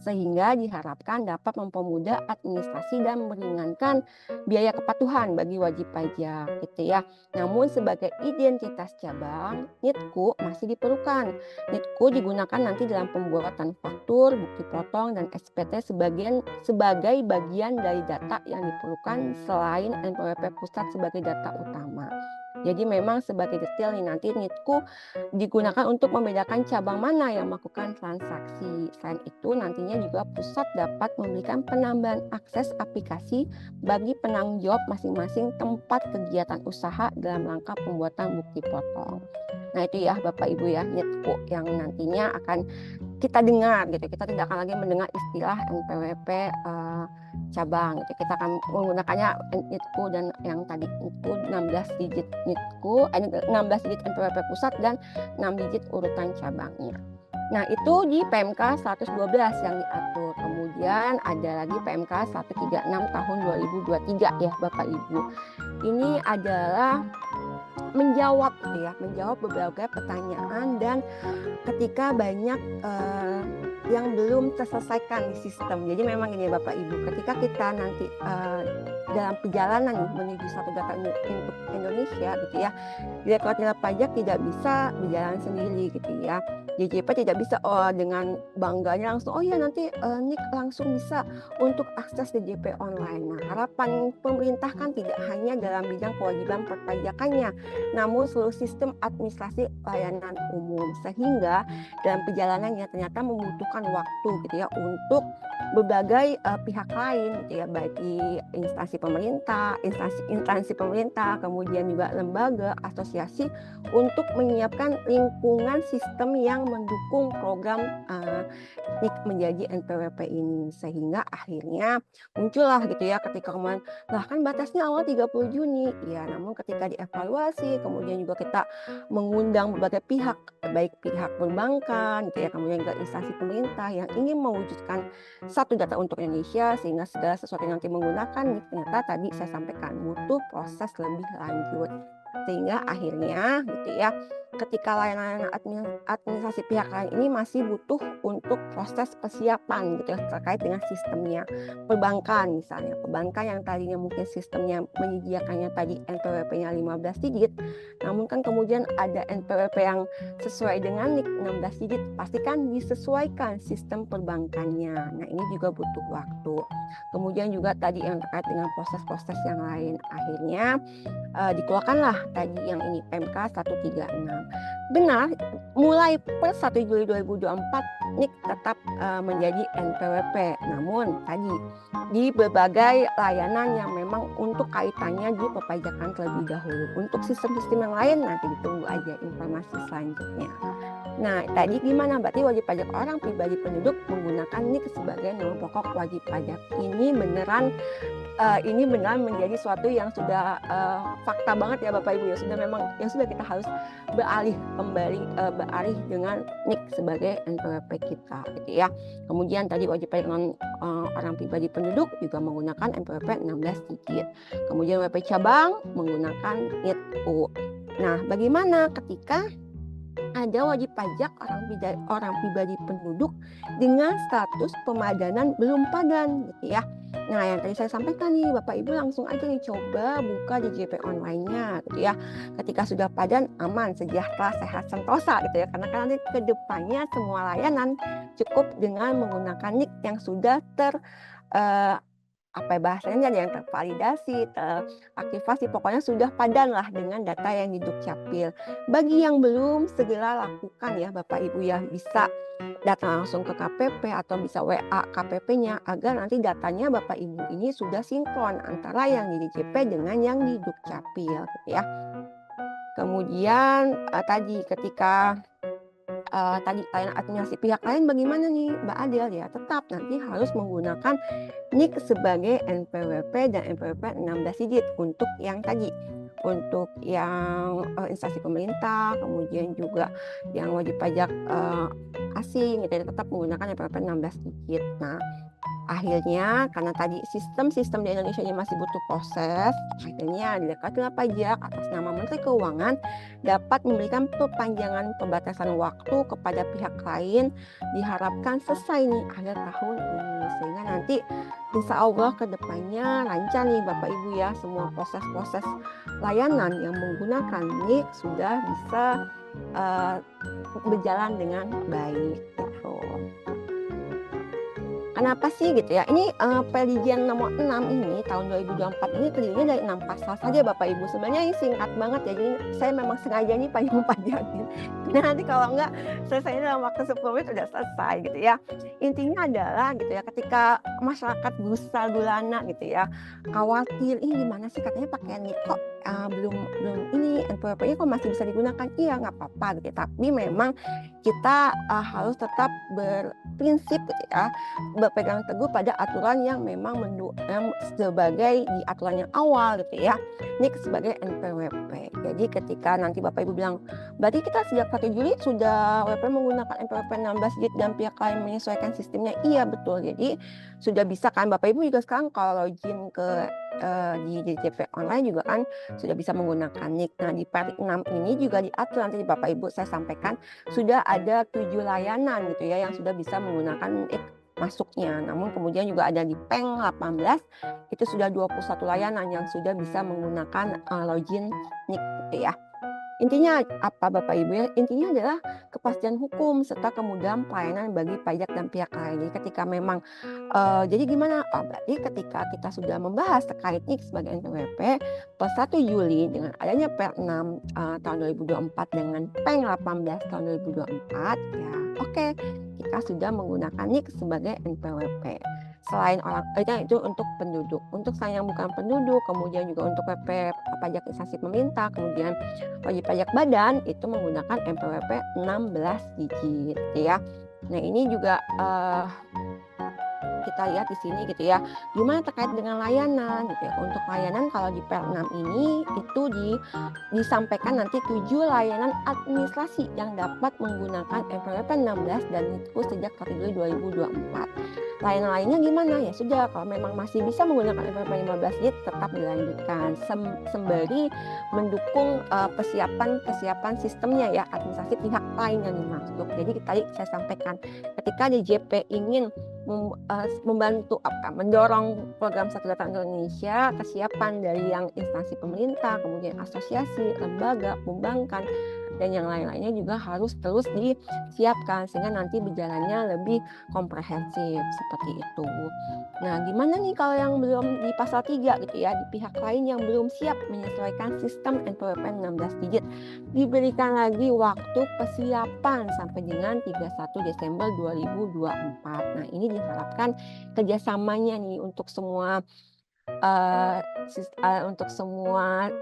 sehingga diharapkan dapat mempermudah administrasi dan meringankan biaya kepatuhan bagi wajib pajak gitu ya. Namun sebagai identitas cabang, NITKU masih diperlukan. NITKU digunakan nanti dalam pembuatan faktur, bukti potong, dan SPT sebagai bagian dari data yang diperlukan selain NPWP pusat sebagai data utama. Jadi memang sebagai detail nih nanti NITKU digunakan untuk membedakan cabang mana yang melakukan transaksi. Selain itu nantinya juga pusat dapat memberikan penambahan akses aplikasi bagi penanggung jawab masing-masing tempat kegiatan usaha dalam rangka pembuatan bukti potong. Nah itu ya Bapak Ibu ya, NITKU yang nantinya akan kita dengar gitu. Kita tidak akan lagi mendengar istilah NPWP cabang gitu. Kita akan menggunakannya NITKU dan yang tadi NITKU 16 digit NITKU, 16 digit NPWP pusat dan 6 digit urutan cabangnya. Nah itu di PMK 112 yang diatur. Kemudian ada lagi PMK 136 tahun 2023 ya Bapak Ibu. Ini adalah menjawab gitu ya, menjawab beberapa pertanyaan dan ketika banyak yang belum terselesaikan di sistem. Jadi memang ini Bapak Ibu, ketika kita nanti dalam perjalanan menuju satu data input Indonesia gitu ya, Direktorat Jenderal Pajak tidak bisa berjalan sendiri gitu ya. DJP tidak bisa dengan bangganya langsung oh ya nanti NIK langsung bisa untuk akses DJP online. Nah, harapan pemerintah kan tidak hanya dalam bidang kewajiban perpajakannya, namun seluruh sistem administrasi layanan umum, sehingga dalam perjalanannya ternyata membutuhkan waktu gitu ya untuk berbagai pihak lain gitu ya, baik di instansi pemerintah, kemudian juga lembaga, asosiasi untuk menyiapkan lingkungan sistem yang mendukung program NIK menjadi NPWP ini, sehingga akhirnya muncullah gitu ya ketika kemarin lah kan batasnya awal 30 Juni ya, namun ketika dievaluasi kemudian juga kita mengundang berbagai pihak, baik pihak perbankan gitu ya, kemudian juga instansi pemerintah yang ingin mewujudkan satu data untuk Indonesia, sehingga segala sesuatu yang nanti menggunakan NIK ternyata tadi saya sampaikan butuh proses lebih lanjut, sehingga akhirnya gitu ya ketika layanan administrasi pihak lain ini masih butuh untuk proses persiapan gitu ya terkait dengan sistemnya. Perbankan misalnya, perbankan yang tadinya mungkin sistemnya menyediakannya tadi NPWP-nya 15 digit, namun kan kemudian ada NPWP yang sesuai dengan NIK 16 digit, pastikan disesuaikan sistem perbankannya. Nah ini juga butuh waktu. Kemudian juga tadi yang terkait dengan proses-proses yang lain, akhirnya dikeluarkanlah tadi yang ini PMK 136. Benar, mulai per 1 Juli 2024 NIK tetap menjadi NPWP. Namun tadi di berbagai layanan yang memang untuk kaitannya di perpajakan terlebih dahulu. Untuk sistem-sistem yang lain nanti ditunggu aja informasi selanjutnya. Nah, tadi gimana? Berarti wajib pajak orang pribadi penduduk menggunakan NIK sebagai nomor pokok wajib pajak. Ini beneran menjadi suatu yang sudah fakta banget ya Bapak Ibu ya, sudah memang yang sudah kita harus beralih dengan NIK sebagai NPWP kita gitu ya. Kemudian tadi wajib pajak orang pribadi penduduk juga menggunakan NPWP 16 digit. Kemudian WP cabang menggunakan NITKU. Nah, bagaimana ketika ada wajib pajak orang pribadi penduduk dengan status pemadanan belum padan gitu ya. Nah, yang tadi saya sampaikan nih, Bapak Ibu langsung aja nih coba buka DJP online-nya gitu ya. Ketika sudah padan, aman, sejahtera, sehat, sentosa gitu ya. Karena kan nanti ke depannya semua layanan cukup dengan menggunakan NIK yang sudah apa bahasanya, ada yang tervalidasi, teraktivasi, pokoknya sudah padan lah dengan data yang di Dukcapil. Bagi yang belum, segera lakukan ya Bapak Ibu ya, bisa datang langsung ke KPP atau bisa WA KPP-nya agar nanti datanya Bapak Ibu ini sudah sinkron antara yang di DJP dengan yang di Dukcapil gitu ya. Kemudian tadi ketika tadi layanan administrasi pihak lain bagaimana nih Mbak Adel ya, tetap nanti harus menggunakan NIK sebagai NPWP dan NPWP 16 digit untuk yang tadi, untuk yang instansi pemerintah, kemudian juga yang wajib pajak asing gitu ya, tetap menggunakan NPWP 16 digit. Nah, akhirnya karena tadi sistem-sistem di Indonesia ini masih butuh proses, akhirnya Direktorat Pajak atas nama Menteri Keuangan dapat memberikan perpanjangan pembatasan waktu kepada pihak lain, diharapkan selesai nih akhir tahun ini, sehingga nanti insya Allah ke depannya lancar nih Bapak Ibu ya, semua proses-proses layanan yang menggunakan NIK sudah bisa berjalan dengan baik gitu. Kenapa sih gitu ya? Ini Perdijen nomor 6 ini tahun 2024 ini terdirinya dari 6 pasal saja Bapak Ibu. Sebenarnya ini singkat banget ya. Jadi saya memang sengaja nih panjang-panjangin. Karena nanti kalau enggak selesai dalam waktu 10 menit udah selesai gitu ya. Intinya adalah gitu ya, ketika masyarakat gusar gulana gitu ya, khawatir ini gimana sih katanya pakai NIK kok belum ini NPWP-nya kok masih bisa digunakan. Iya nggak apa-apa gitu. Tapi memang kita harus tetap berprinsip gitu ya, berpegang teguh pada aturan yang memang sebagai di aturan yang awal gitu ya, NIK sebagai NPWP. Jadi ketika nanti Bapak Ibu bilang, berarti kita sejak 1 Juli sudah WP menggunakan NPWP 16 digit dan pihak lain menyesuaikan sistemnya. Iya betul. Jadi sudah bisa kan Bapak Ibu juga sekarang kalau login ke di DJP online juga kan sudah bisa menggunakan NIK. Nah di Perdik 6 ini juga diatur nanti Bapak Ibu saya sampaikan sudah ada 7 layanan gitu ya yang sudah bisa menggunakan NIK masuknya. Namun kemudian juga ada di Peng 18 itu sudah 21 layanan yang sudah bisa menggunakan login NIK gitu ya. Intinya apa Bapak Ibu ya? Intinya adalah kepastian hukum serta kemudahan pelayanan bagi pajak dan pihak lain. Jadi ketika memang jadi gimana? Berarti ketika kita sudah membahas terkait NIK sebagai NPWP per 1 Juli dengan adanya Per 6 tahun 2024 dengan Peng 18 tahun 2024 ya oke, kita sudah menggunakan NIK sebagai NPWP. Selain orang itu untuk penduduk, untuk saya yang bukan penduduk, kemudian juga untuk PP pajak instansi pemerintah, kemudian wajib pajak badan itu menggunakan NPWP 16 digit ya. Nah ini juga kita lihat di sini gitu ya. Gimana terkait dengan layanan gitu ya. Untuk layanan kalau di Per 6 ini itu disampaikan nanti 7 layanan administrasi yang dapat menggunakan NPWP 16 dan itu sejak 1 Juli 2024. Layanan lainnya gimana? Ya sudah, kalau memang masih bisa menggunakan NPWP 15 digit tetap dilanjutkan sembari mendukung persiapan sistemnya ya, administrasi pihak lain yang dimaksud. Jadi tadi saya sampaikan ketika DJP ingin membantu mendorong program Satu Data Indonesia, kesiapan dari yang instansi pemerintah, kemudian asosiasi, lembaga, pembankan dan yang lain-lainnya juga harus terus disiapkan sehingga nanti berjalannya lebih komprehensif seperti itu. Nah, gimana nih kalau yang belum di pasal 3 gitu ya, di pihak lain yang belum siap menyesuaikan sistem NPWP 16 digit, diberikan lagi waktu persiapan sampai dengan 31 Desember 2024. Nah, ini diharapkan kerjasamanya nih untuk semua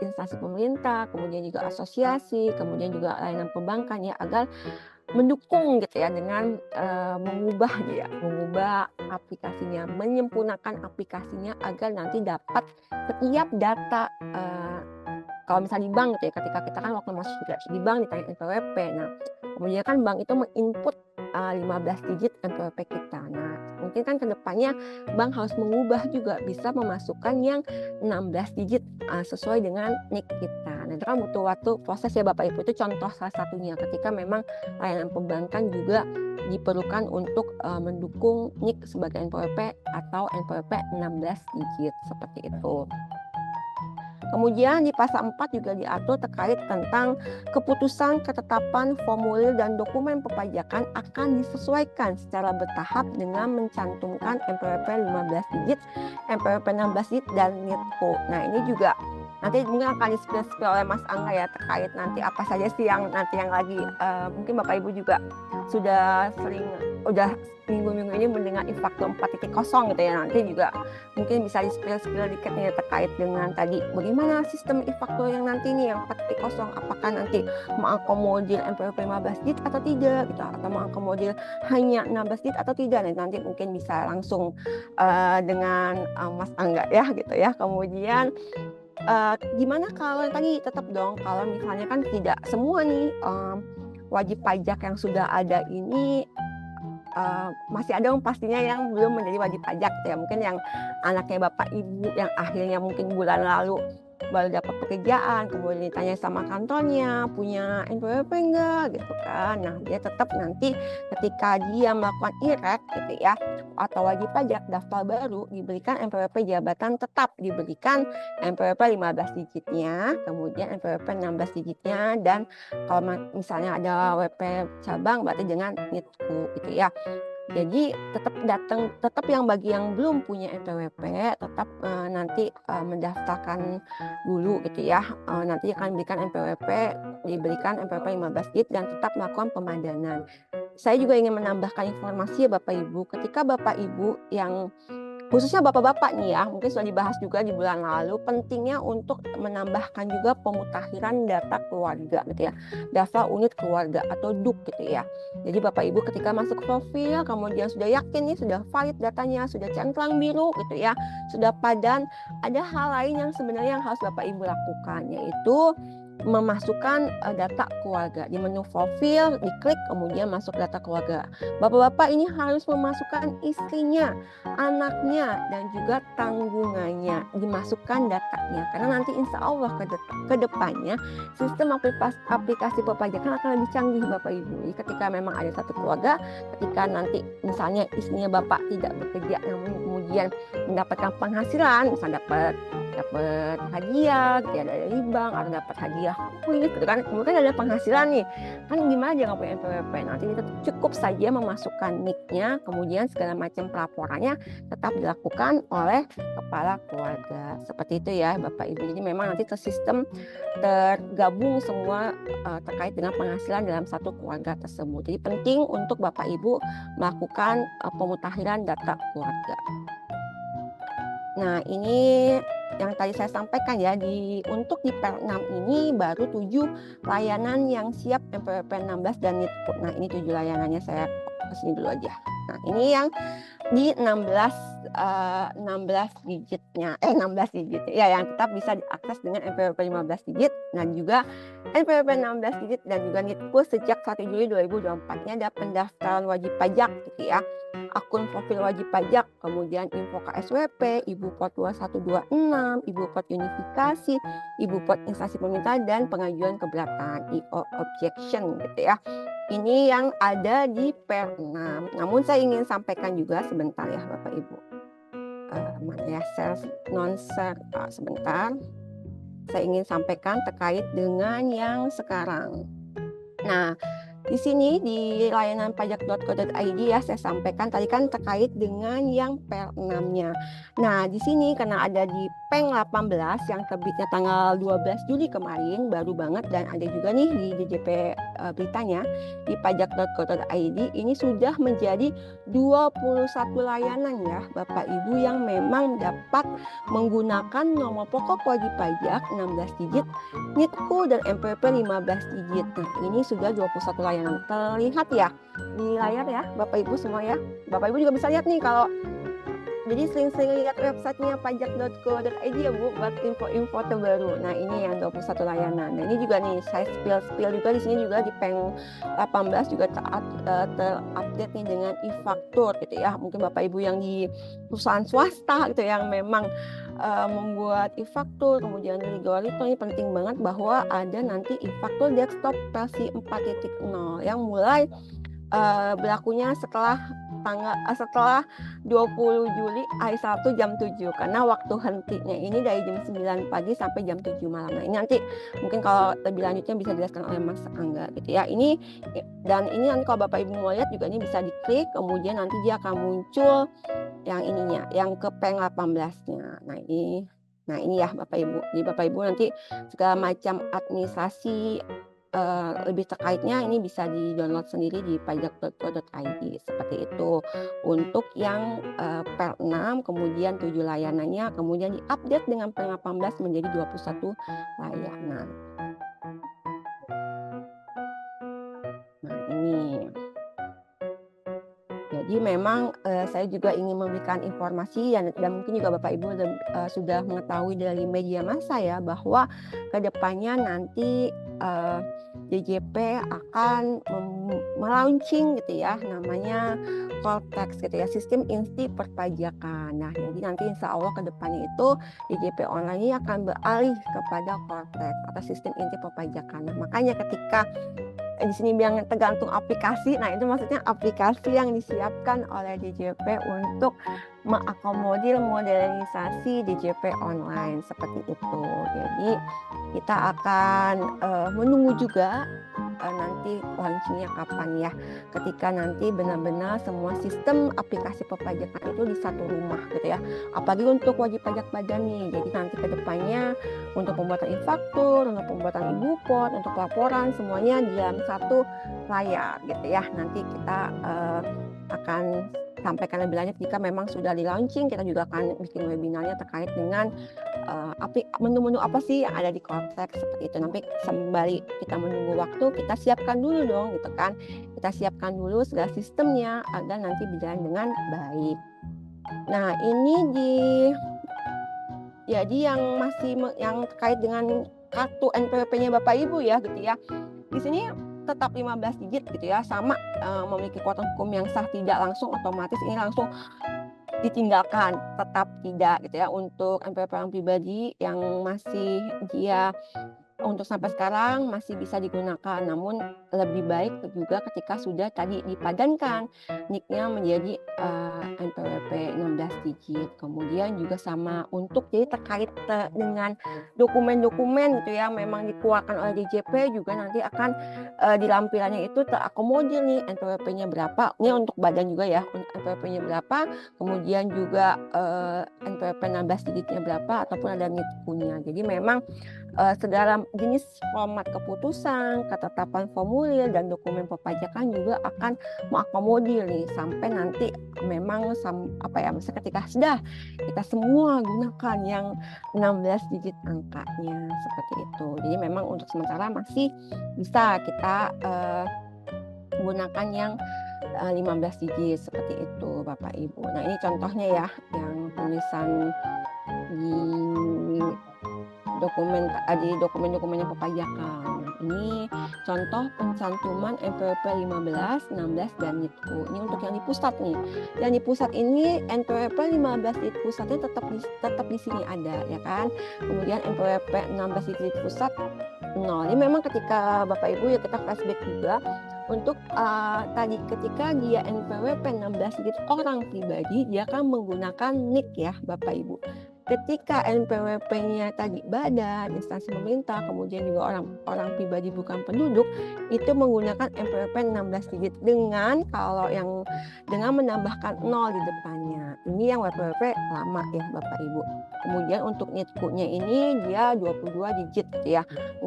instansi pemerintah, kemudian juga asosiasi, kemudian juga layanan perbankan ya agar mendukung gitu ya dengan mengubah aplikasinya, menyempurnakan aplikasinya agar nanti dapat setiap data kalau misalnya di bank gitu ya, ketika kita kan waktu masuk di bank ditanya NPWP. Nah, kemudian kan bank itu menginput 15 digit NPWP kita. Nah, mungkin kan kedepannya bank harus mengubah juga bisa memasukkan yang 16 digit sesuai dengan NIK kita. Nah, itu kan butuh waktu proses ya Bapak Ibu. Itu contoh salah satunya ketika memang layanan perbankan juga diperlukan untuk mendukung NIK sebagai NPWP atau NPWP 16 digit seperti itu. Kemudian di pasal 4 juga diatur terkait tentang keputusan ketetapan formulir dan dokumen perpajakan akan disesuaikan secara bertahap dengan mencantumkan NPWP 15 digit, NPWP 16 digit, dan NITKO. Nah, ini juga nanti mungkin akan di-spill oleh Mas Angga ya terkait nanti apa saja sih yang nanti yang lagi mungkin Bapak Ibu juga sudah minggu-minggu ini mendengar e-faktur 4.0 gitu ya, nanti juga mungkin bisa di-spill dikit nih terkait dengan tadi bagaimana sistem e-faktur yang nanti nih yang 4.0, apakah nanti mengakomodir NPWP 15 digit atau tidak gitu, atau mengakomodir hanya 16 digit atau tidak. Nanti mungkin bisa langsung dengan Mas Angga ya gitu ya. Kemudian gimana kalau tadi tetap dong kalau misalnya kan tidak semua nih wajib pajak yang sudah ada ini masih ada pastinya yang belum menjadi wajib pajak ya, mungkin yang anaknya Bapak Ibu yang akhirnya mungkin bulan lalu baru dapat pekerjaan, kemudian ditanya sama kantornya punya NPWP enggak gitu kan. Nah, dia tetap nanti ketika dia melakukan IREK gitu ya atau wajib pajak daftar baru diberikan NPWP jabatan, tetap diberikan NPWP 15 digitnya, kemudian NPWP 16 digitnya, dan kalau misalnya ada WP cabang berarti dengan NITKU gitu ya. Jadi tetap yang bagi yang belum punya NPWP tetap nanti mendaftarkan dulu gitu ya. Nanti akan diberikan NPWP 15 digit dan tetap melakukan pemadanan. Saya juga ingin menambahkan informasi ya Bapak Ibu, ketika Bapak Ibu yang khususnya bapak-bapak nih ya, mungkin sudah dibahas juga di bulan lalu, pentingnya untuk menambahkan juga pemutakhiran data keluarga gitu ya, daftar unit keluarga atau DUK gitu ya. Jadi Bapak Ibu ketika masuk profil, kemudian sudah yakin nih, sudah valid datanya, sudah centang biru gitu ya, sudah padan, ada hal lain yang sebenarnya yang harus Bapak Ibu lakukan, yaitu memasukkan data keluarga. Di menu profil, diklik kemudian masuk data keluarga. Bapak-bapak ini harus memasukkan istrinya, anaknya, dan juga tanggungannya, dimasukkan datanya. Karena nanti insya Allah ke depannya sistem aplikasi perpajakan akan lebih canggih Bapak Ibu. Jadi ketika memang ada satu keluarga, ketika nanti misalnya istrinya Bapak tidak bekerja namun kemudian mendapatkan penghasilan, misalnya dapat hadiah gitu ya dari bank atau dapat hadiah kuis gitu kan, kemudian ada penghasilan nih kan, gimana dia nggak punya NPWP, nanti kita cukup saja memasukkan NIK-nya, kemudian segala macam pelaporannya tetap dilakukan oleh kepala keluarga seperti itu ya Bapak Ibu. Jadi memang nanti sistem tergabung semua terkait dengan penghasilan dalam satu keluarga tersebut. Jadi penting untuk Bapak Ibu melakukan pemutakhiran data keluarga. Nah, ini yang tadi saya sampaikan ya, untuk di Per 6 ini baru 7 layanan yang siap NPWP 16 dan NITKO. Nah, ini 7 layanannya, saya kesini dulu aja. Nah, ini yang di 16 digitnya, 16 digit ya, yang tetap bisa diakses dengan NPWP 15 digit dan juga NPWP 16 digit dan juga NITKO sejak 1 Juli 2024. Ini ada pendaftaran wajib pajak gitu ya, akun profil wajib pajak, kemudian info KSWP, Ibu Pot 2126, Ibu Pot unifikasi, Ibu Pot instansi permintaan, dan pengajuan keberatan IO objection gitu ya. Ini yang ada di Per 6. Namun saya ingin sampaikan juga sebentar ya Bapak Ibu. Mana ya, sebentar. Saya ingin sampaikan terkait dengan yang sekarang. Nah, di sini di layanan pajak.co.id ya, saya sampaikan tadi kan terkait dengan yang Per 6-nya. Nah, di sini karena ada di Peng 18 yang terbitnya tanggal 12 Juli kemarin, baru banget, dan ada juga nih di DJP beritanya di pajak.co.id, ini sudah menjadi 21 layanan ya Bapak Ibu yang memang dapat menggunakan nomor pokok wajib pajak 16 digit, NITKO dan NPWP 15 digit. Nah, ini sudah 21 layanan. Terlihat ya di layar ya Bapak Ibu semua ya. Bapak Ibu juga bisa lihat nih kalau jadi sering-sering lihat websitenya pajak.go.id ya Bu buat info-info terbaru. Nah ini yang 21 layanan. Nah ini juga nih saya spill juga di sini juga di Peng 18 juga terupdate nih dengan e-faktur gitu ya. Mungkin Bapak Ibu yang di perusahaan swasta gitu yang memang membuat e-faktur, kemudian Ligolito ini penting banget bahwa ada nanti e-faktur desktop versi 4.0 yang mulai berlakunya setelah 20 Juli hari Sabtu jam 7 karena waktu hentinya ini dari jam 9 pagi sampai jam 7 malam. Nah, ini nanti mungkin kalau lebih lanjutnya bisa dijelaskan oleh Mas Angga gitu ya. Ini nanti kalau Bapak Ibu mau lihat juga ini bisa diklik, kemudian nanti dia akan muncul yang ininya, yang ke Peng 18-nya. Nah, ini ya Bapak Ibu. Jadi Bapak Ibu nanti segala macam administrasi lebih terkaitnya ini bisa di-download sendiri di pajak.go.id seperti itu. Untuk yang per 6 kemudian 7 layanannya kemudian diupdate dengan per 18 menjadi 21 layanan. Nah, ini. Jadi memang saya juga ingin memberikan informasi dan mungkin juga Bapak Ibu sudah mengetahui dari media massa ya bahwa kedepannya nanti DJP akan melaunching gitu ya namanya Cortex gitu ya, sistem inti perpajakan. Nah jadi nanti insya Allah kedepannya itu DJP online ini akan beralih kepada Cortex atau sistem inti perpajakan. Nah, makanya ketika di sini bilang tergantung aplikasi, nah itu maksudnya aplikasi yang disiapkan oleh DJP untuk mengakomodir modernisasi DJP online seperti itu. Jadi kita akan menunggu juga nanti launchingnya kapan ya, ketika nanti benar-benar semua sistem aplikasi perpajakan itu di satu rumah gitu ya, apalagi untuk wajib pajak badan nih. Jadi nanti kedepannya untuk pembuatan e-faktur, untuk pembuatan e-bupot, untuk laporan semuanya di dalam satu layar gitu ya. Nanti kita akan sampaikan lebih lanjut jika memang sudah di launching. Kita juga akan bikin webinarnya terkait dengan menu-menu apa sih yang ada di Cortex seperti itu. Nanti sembari kita menunggu waktu, kita siapkan dulu dong gitu kan. Kita siapkan dulu segala sistemnya agar nanti berjalan dengan baik. Nah ini jadi yang terkait dengan kartu NPWP-nya Bapak Ibu ya gitu ya. Di sini tetap 15 digit gitu ya, sama memiliki kekuatan hukum yang sah tidak langsung otomatis ini langsung ditinggalkan, tetap tidak gitu ya. Untuk NPWP orang pribadi yang masih dia untuk sampai sekarang masih bisa digunakan, namun lebih baik juga ketika sudah tadi dipadankan NIK-nya menjadi NPWP 16 digit. Kemudian juga sama untuk jadi terkait dengan dokumen-dokumen gitu ya, memang dikeluarkan oleh DJP juga nanti akan di lampirannya itu terakomodir nih NPWP-nya berapa. Ini untuk badan juga ya, NPWP-nya berapa, kemudian juga NPWP 16 digitnya berapa ataupun ada NIK-nya. Jadi memang segala jenis format keputusan, ketetapan formulir, dan dokumen perpajakan juga akan mengakomodir nih sampai nanti memang misalnya ketika sudah kita semua gunakan yang 16 digit angkanya seperti itu. Jadi memang untuk sementara masih bisa kita gunakan yang 15 digit seperti itu Bapak Ibu. Nah ini contohnya ya yang tulisan di dokumen-dokumen perpajakan. Nah, ini contoh pencantuman NPWP 15, 16 dan NITKU. Ini untuk yang di pusat nih. Yang di pusat ini NPWP 15 di pusatnya tetap di sini ada ya kan. Kemudian NPWP 16 di pusat 0. Ini memang ketika Bapak Ibu ya kita flashback juga untuk tadi ketika dia NPWP 16 digit orang pribadi dia akan menggunakan NIK ya Bapak Ibu. Ketika NPWP-nya tadi badan, instansi pemerintah, kemudian juga orang pribadi bukan penduduk, itu menggunakan NPWP 16 digit dengan menambahkan 0 di depannya. Ini yang NPWP lama ya Bapak Ibu. Kemudian untuk NITKU-nya ini dia 22 digit gitu ya. 16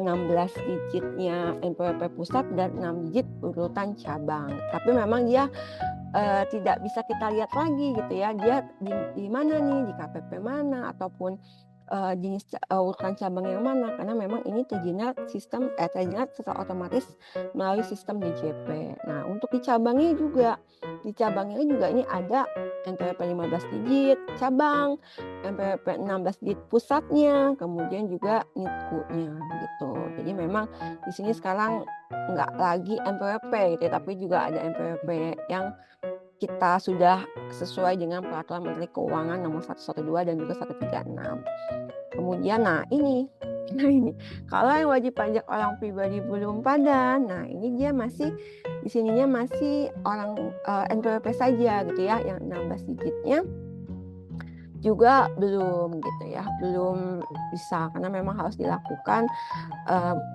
digitnya NPWP pusat dan 6 digit urutan cabang. Tapi memang dia tidak bisa kita lihat lagi gitu ya, dia di mana nih, di KPP mana ataupun jenis urutan cabang yang mana, karena memang ini tergenerate secara otomatis melalui sistem DJP. Nah, untuk di cabangnya juga ini ada NPWP 15 digit cabang, NPWP 16 digit pusatnya, kemudian juga NITKU-nya gitu. Jadi memang di sini sekarang nggak lagi NPWP gitu ya, tapi juga ada NPWP yang kita sudah sesuai dengan Peraturan Menteri Keuangan nomor 112 dan juga 136. Kemudian ini kalau yang wajib pajak orang pribadi belum padan, nah ini dia masih di sininya masih orang NPWP saja gitu ya, yang 16 digitnya juga belum gitu ya, belum bisa karena memang harus dilakukan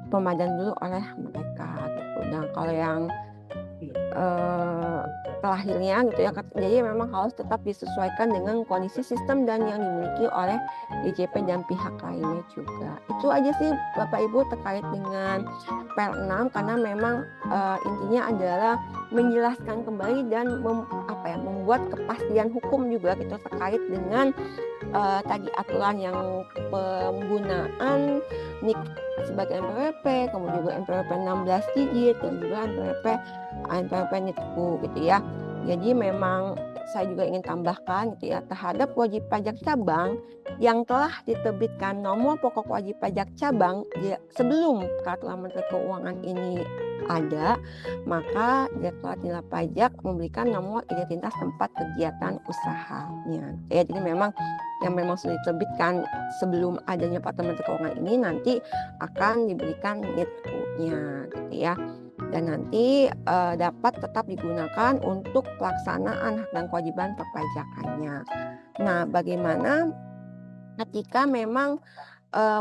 pemadan dulu oleh mereka gitu. Nah, kalau yang terakhirnya gitu ya, jadi memang harus tetap disesuaikan dengan kondisi sistem dan yang dimiliki oleh DJP dan pihak lainnya juga. Itu aja sih Bapak Ibu terkait dengan Per 6, karena memang intinya adalah menjelaskan kembali dan membuat kepastian hukum juga gitu terkait dengan tadi aturan yang penggunaan NIK sebagai NPWP, kemudian juga NPWP 16 digit dan juga NPWP NITKU gitu ya. Jadi memang saya juga ingin tambahkan gitu ya, terhadap wajib pajak cabang yang telah diterbitkan nomor pokok wajib pajak cabang sebelum Peraturan Menteri Keuangan ini ada, maka Direktorat Jenderal Pajak memberikan nomor identitas tempat kegiatan usahanya. Ya, jadi memang yang memang sudah diterbitkan sebelum adanya Peraturan Menteri Keuangan ini nanti akan diberikan NITKU-nya gitu ya. Dan nanti dapat tetap digunakan untuk pelaksanaan hak dan kewajiban perpajakannya. Nah, bagaimana ketika memang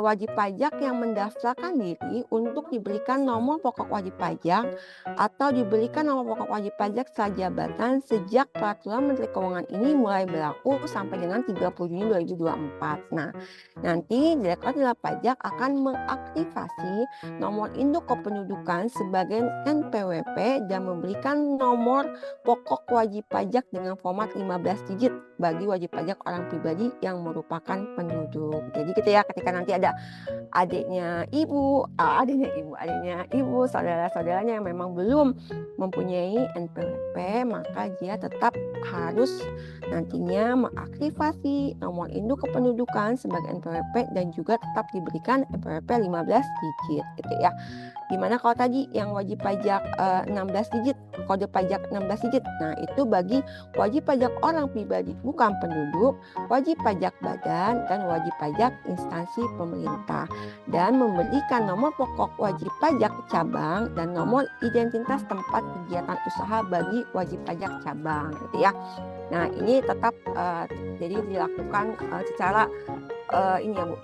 wajib pajak yang mendaftarkan diri untuk diberikan nomor pokok wajib pajak atau diberikan nomor pokok wajib pajak setelah jabatan sejak Peraturan Menteri Keuangan ini mulai berlaku sampai dengan 30 Juni 2024. Nah, nanti Direktorat Jenderal Pajak akan mengaktifasi nomor induk kependudukan sebagai NPWP dan memberikan nomor pokok wajib pajak dengan format 15 digit bagi wajib pajak orang pribadi yang merupakan penduduk. Jadi gitu ya, ketika nanti ada adiknya ibu, saudara-saudaranya yang memang belum mempunyai NPWP, maka dia tetap harus nantinya mengaktifasi nomor induk kependudukan sebagai NPWP dan juga tetap diberikan NPWP 15 digit gitu ya. Gimana kalau tadi yang wajib pajak 16 digit, kode pajak 16 digit. Nah, itu bagi wajib pajak orang pribadi bukan penduduk, wajib pajak badan, dan wajib pajak instansi pemerintah. Dan memberikan nomor pokok wajib pajak cabang dan nomor identitas tempat kegiatan usaha bagi wajib pajak cabang gitu ya. Nah, ini tetap jadi dilakukan secara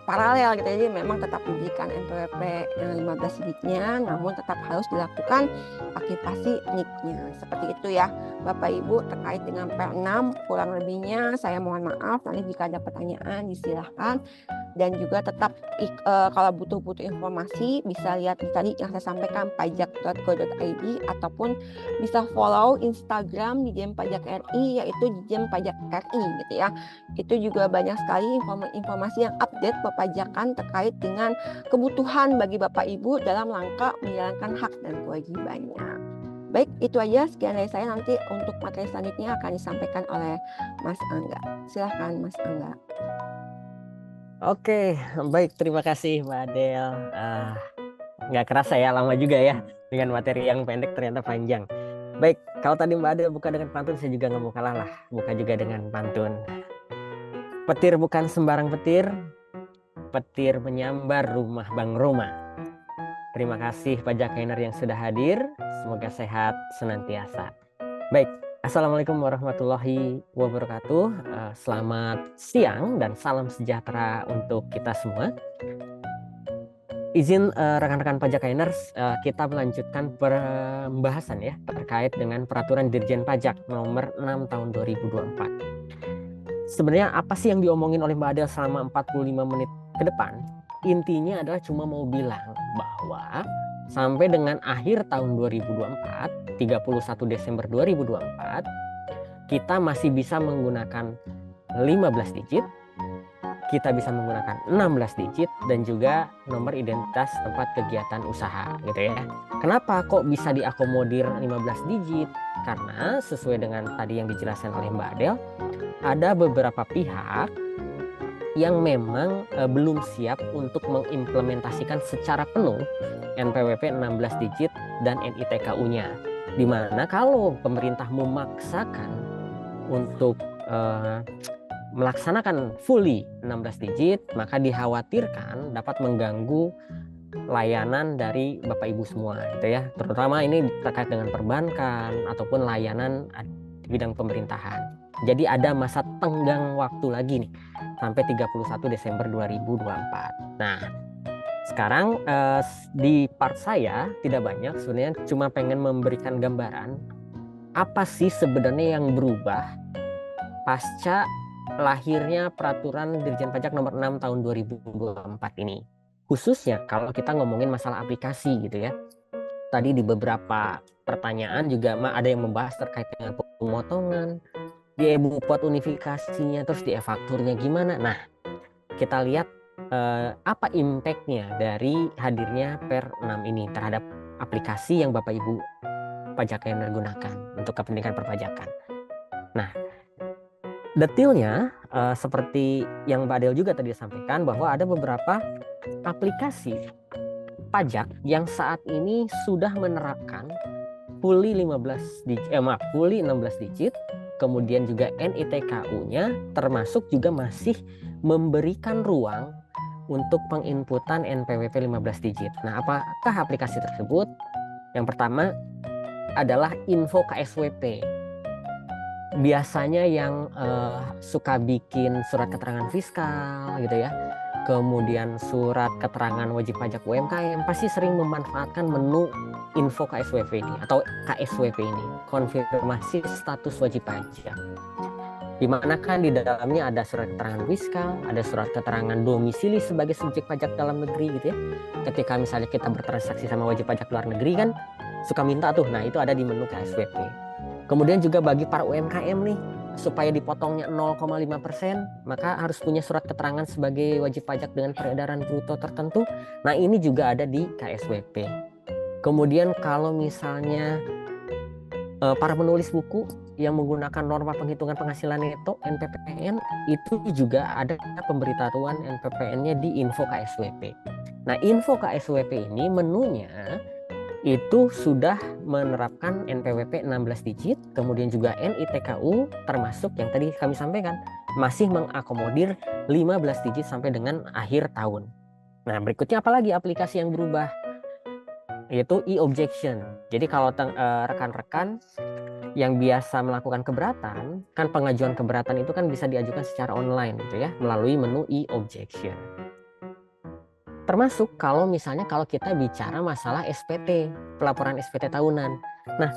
paralel gitu. Jadi memang tetap diberikan NPWP yang 15 digitnya, namun tetap harus dilakukan aktivasi NIK-nya. Seperti itu ya Bapak Ibu terkait dengan Per 6. Kurang lebihnya saya mohon maaf, nanti jika ada pertanyaan disilahkan. Dan juga tetap kalau butuh informasi bisa lihat tadi yang saya sampaikan pajak.go.id ataupun bisa follow Instagram Ditjen Pajak RI yaitu Ditjen Pajak RI gitu ya. Itu juga banyak sekali informasi yang update perpajakan terkait dengan kebutuhan bagi Bapak Ibu dalam rangka menjalankan hak dan kewajibannya. Baik, itu aja sekian dari saya. Nanti untuk materi selanjutnya akan disampaikan oleh Mas Angga. Silahkan Mas Angga. Oke, baik, terima kasih Mbak Adel. Nggak kerasa ya, lama juga ya. Dengan materi yang pendek ternyata panjang. Baik, kalau tadi Mbak Adel buka dengan pantun, saya juga nggak mau kalah lah. Buka juga dengan pantun. Petir bukan sembarang petir, petir menyambar rumah Bang Roma. Terima kasih Pajakainer yang sudah hadir. Semoga sehat senantiasa. Baik. Assalamualaikum warahmatullahi wabarakatuh. Selamat siang dan salam sejahtera untuk kita semua. Izin rekan-rekan Pajakainers, kita melanjutkan pembahasan ya terkait dengan Peraturan Dirjen Pajak nomor 6 tahun 2024. Sebenarnya apa sih yang diomongin oleh Mbak Adel selama 45 menit ke depan? Intinya adalah cuma mau bilang bahwa sampai dengan akhir tahun 2024, 31 Desember 2024, kita masih bisa menggunakan 15 digit kita bisa menggunakan 16 digit dan juga nomor identitas tempat kegiatan usaha gitu ya. Kenapa kok bisa diakomodir 15 digit? Karena sesuai dengan tadi yang dijelaskan oleh Mbak Adel, ada beberapa pihak yang memang belum siap untuk mengimplementasikan secara penuh NPWP 16 digit dan NITKU-nya. Dimana kalau pemerintah memaksakan untuk melaksanakan fully 16 digit, maka dikhawatirkan dapat mengganggu layanan dari Bapak Ibu semua gitu ya. Terutama ini terkait dengan perbankan ataupun layanan di bidang pemerintahan. Jadi ada masa tenggang waktu lagi nih sampai 31 Desember 2024. Nah, sekarang di part saya tidak banyak, sebenarnya cuma pengen memberikan gambaran apa sih sebenarnya yang berubah pasca lahirnya peraturan Dirjen Pajak nomor 6 tahun 2024 ini. Khususnya kalau kita ngomongin masalah aplikasi gitu ya. Tadi di beberapa pertanyaan juga ada yang membahas terkait dengan pemotongan, di e-bupot unifikasinya, terus di e-fakturnya gimana. Nah, kita lihat apa impact-nya dari hadirnya Per 6 ini terhadap aplikasi yang Bapak Ibu pajaknya gunakan untuk kepentingan perpajakan. Nah, detailnya seperti yang Mbak Adel juga tadi sampaikan bahwa ada beberapa aplikasi pajak yang saat ini sudah menerapkan fully 16 digit, kemudian juga NITKU-nya, termasuk juga masih memberikan ruang untuk penginputan NPWP 15 digit. Nah, apakah aplikasi tersebut? Yang pertama adalah Info KSWP. Biasanya yang suka bikin surat keterangan fiskal gitu ya, kemudian surat keterangan wajib pajak UMKM pasti sering memanfaatkan menu Info KSWP ini atau KSWP ini, konfirmasi status wajib pajak. Dimana kan di dalamnya ada surat keterangan fiskal, ada surat keterangan domisili sebagai subjek pajak dalam negeri gitu ya. Ketika misalnya kita bertransaksi sama wajib pajak luar negeri kan suka minta tuh, nah itu ada di menu KSWP. Kemudian juga bagi para UMKM nih, supaya dipotongnya 0,5%, maka harus punya surat keterangan sebagai wajib pajak dengan peredaran bruto tertentu. Nah, ini juga ada di KSWP. Kemudian kalau misalnya para penulis buku yang menggunakan norma penghitungan penghasilan neto NPPN, itu juga ada pemberitahuan NPPN-nya di Info KSWP. Nah, Info KSWP ini menunya itu sudah menerapkan NPWP 16 digit, kemudian juga NITKU, termasuk yang tadi kami sampaikan, masih mengakomodir 15 digit sampai dengan akhir tahun. Nah, berikutnya apalagi aplikasi yang berubah? Yaitu e-objection. Jadi kalau rekan-rekan yang biasa melakukan keberatan, kan pengajuan keberatan itu kan bisa diajukan secara online gitu ya, melalui menu e-objection. Termasuk kalau misalnya kalau kita bicara masalah SPT, pelaporan SPT tahunan. Nah,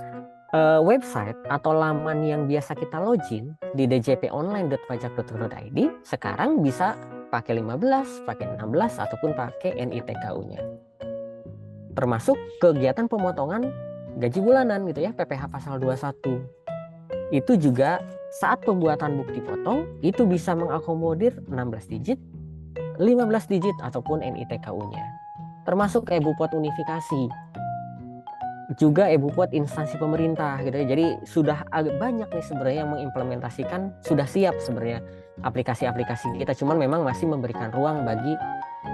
website atau laman yang biasa kita login di djponline.pajak.go.id sekarang bisa pakai 15, pakai 16, ataupun pakai NITKU-nya. Termasuk kegiatan pemotongan gaji bulanan gitu ya, PPh pasal 21. Itu juga saat pembuatan bukti potong itu bisa mengakomodir 16 digit, 15 digit ataupun NITKU-nya. Termasuk e-bupot unifikasi. Juga e-bupot instansi pemerintah gitu ya. Jadi sudah agak banyak nih sebenarnya yang mengimplementasikan, sudah siap sebenarnya aplikasi-aplikasi kita, cuman memang masih memberikan ruang bagi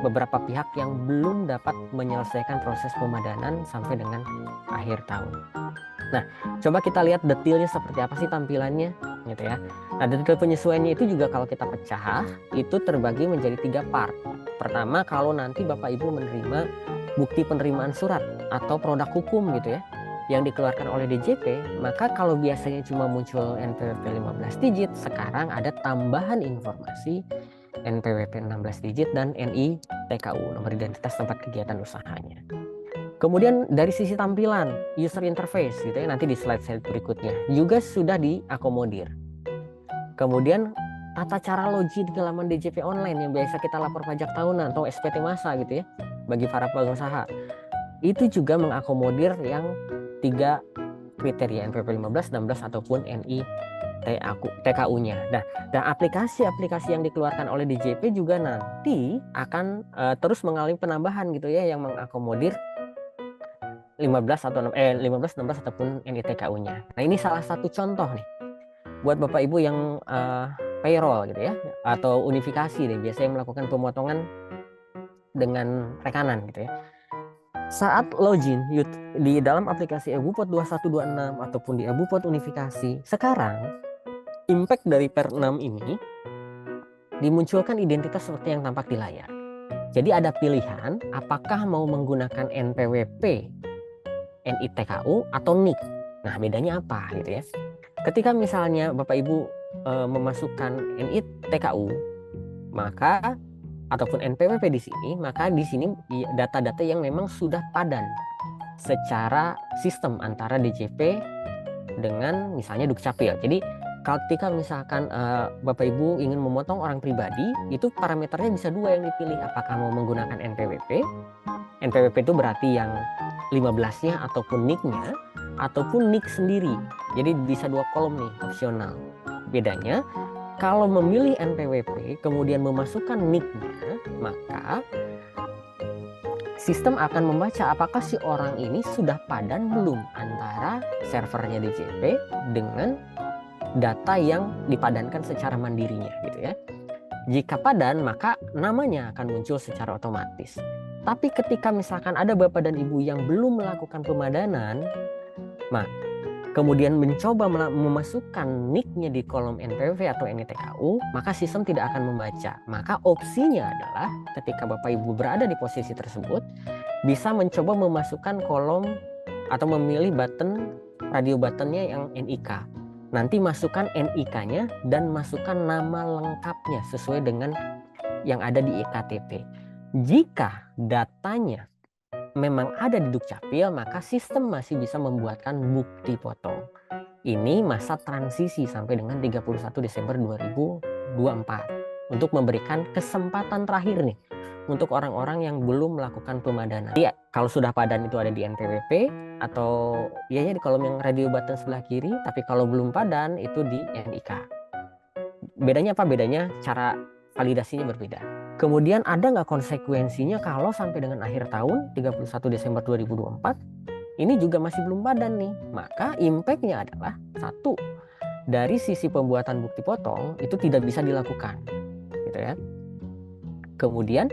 beberapa pihak yang belum dapat menyelesaikan proses pemadanan sampai dengan akhir tahun. Nah, coba kita lihat detailnya seperti apa sih tampilannya gitu ya. Nah, detail penyesuaiannya itu juga kalau kita pecah itu terbagi menjadi 3 part. Pertama, kalau nanti Bapak Ibu menerima bukti penerimaan surat atau produk hukum gitu ya yang dikeluarkan oleh DJP, maka kalau biasanya cuma muncul NPWP 15 digit, sekarang ada tambahan informasi NPWP 16 digit dan NITKU, nomor identitas tempat kegiatan usahanya. Kemudian dari sisi tampilan, user interface gitu ya, nanti di slide berikutnya juga sudah diakomodir. Kemudian tata cara login ke laman DJP online yang biasa kita lapor pajak tahunan atau SPT masa gitu ya, bagi para pengusaha. Itu juga mengakomodir yang 3 kriteria NPWP 15, 16 ataupun NITKU. TKU-nya. Nah, dan aplikasi-aplikasi yang dikeluarkan oleh DJP juga nanti akan terus mengalami penambahan gitu ya, yang mengakomodir 15 atau 15, 16 ataupun NITKU-nya. Nah, ini salah satu contoh nih buat Bapak Ibu yang payroll gitu ya, atau unifikasi deh, biasanya melakukan pemotongan dengan rekanan gitu ya. Saat login di dalam aplikasi EBUPOT 2126 ataupun di EBUPOT unifikasi, sekarang impact dari Per 6 ini dimunculkan identitas seperti yang tampak di layar. Jadi ada pilihan apakah mau menggunakan NPWP, NITKU atau NIK. Nah, bedanya apa gitu ya? Ketika misalnya Bapak Ibu memasukkan NITKU, maka ataupun NPWP di sini, maka di sini data-data yang memang sudah padan secara sistem antara DJP dengan misalnya Dukcapil. Jadi ketika misalkan Bapak Ibu ingin memotong orang pribadi, itu parameternya bisa dua yang dipilih, apakah mau menggunakan NPWP. NPWP itu berarti yang 15-nya ataupun NIK-nya, ataupun NIK sendiri. Jadi bisa dua kolom nih, opsional. Bedanya, kalau memilih NPWP kemudian memasukkan NIK-nya, maka sistem akan membaca apakah si orang ini sudah padan belum antara servernya DJP dengan data yang dipadankan secara mandirinya gitu ya. Jika padan, maka namanya akan muncul secara otomatis. Tapi ketika misalkan ada Bapak dan Ibu yang belum melakukan pemadanan, kemudian mencoba memasukkan NIK-nya di kolom NPWP atau NITKU, maka sistem tidak akan membaca. Maka opsinya adalah ketika Bapak Ibu berada di posisi tersebut, bisa mencoba memasukkan kolom atau memilih button radio buttonnya yang NIK. Nanti masukkan NIK-nya dan masukkan nama lengkapnya sesuai dengan yang ada di iktp. Jika datanya memang ada di Dukcapil, maka sistem masih bisa membuatkan bukti potong. Ini masa transisi sampai dengan 31 Desember 2024 untuk memberikan kesempatan terakhir nih untuk orang-orang yang belum melakukan pemadanan. Jadi kalau sudah padan itu ada di NPWP atau ya di kolom yang radio button sebelah kiri, tapi kalau belum padan itu di NIK. Bedanya apa? Bedanya cara validasinya berbeda. Kemudian ada nggak konsekuensinya kalau sampai dengan akhir tahun 31 Desember 2024 ini juga masih belum padan nih? Maka impact-nya adalah satu, dari sisi pembuatan bukti potong itu tidak bisa dilakukan gitu ya. Kemudian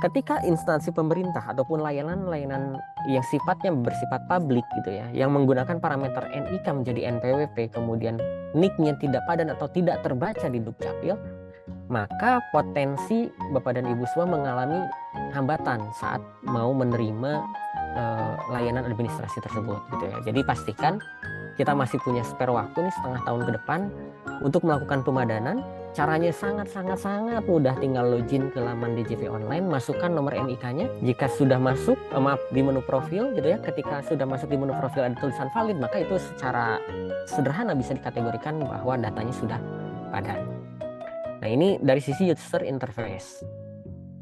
ketika instansi pemerintah ataupun layanan-layanan yang sifatnya bersifat publik gitu ya, yang menggunakan parameter NIK menjadi NPWP, kemudian NIK-nya tidak padan atau tidak terbaca di Dukcapil, maka potensi Bapak dan Ibu semua mengalami hambatan saat mau menerima layanan administrasi tersebut gitu ya. Jadi pastikan kita masih punya spare waktu nih setengah tahun ke depan untuk melakukan pemadanan. Caranya sangat mudah, tinggal login ke laman DJP online, masukkan nomor NIK-nya. Jika sudah masuk, di menu profil gitu ya, ketika sudah masuk di menu profil ada tulisan valid, maka itu secara sederhana bisa dikategorikan bahwa datanya sudah padan. Nah, ini dari sisi user interface.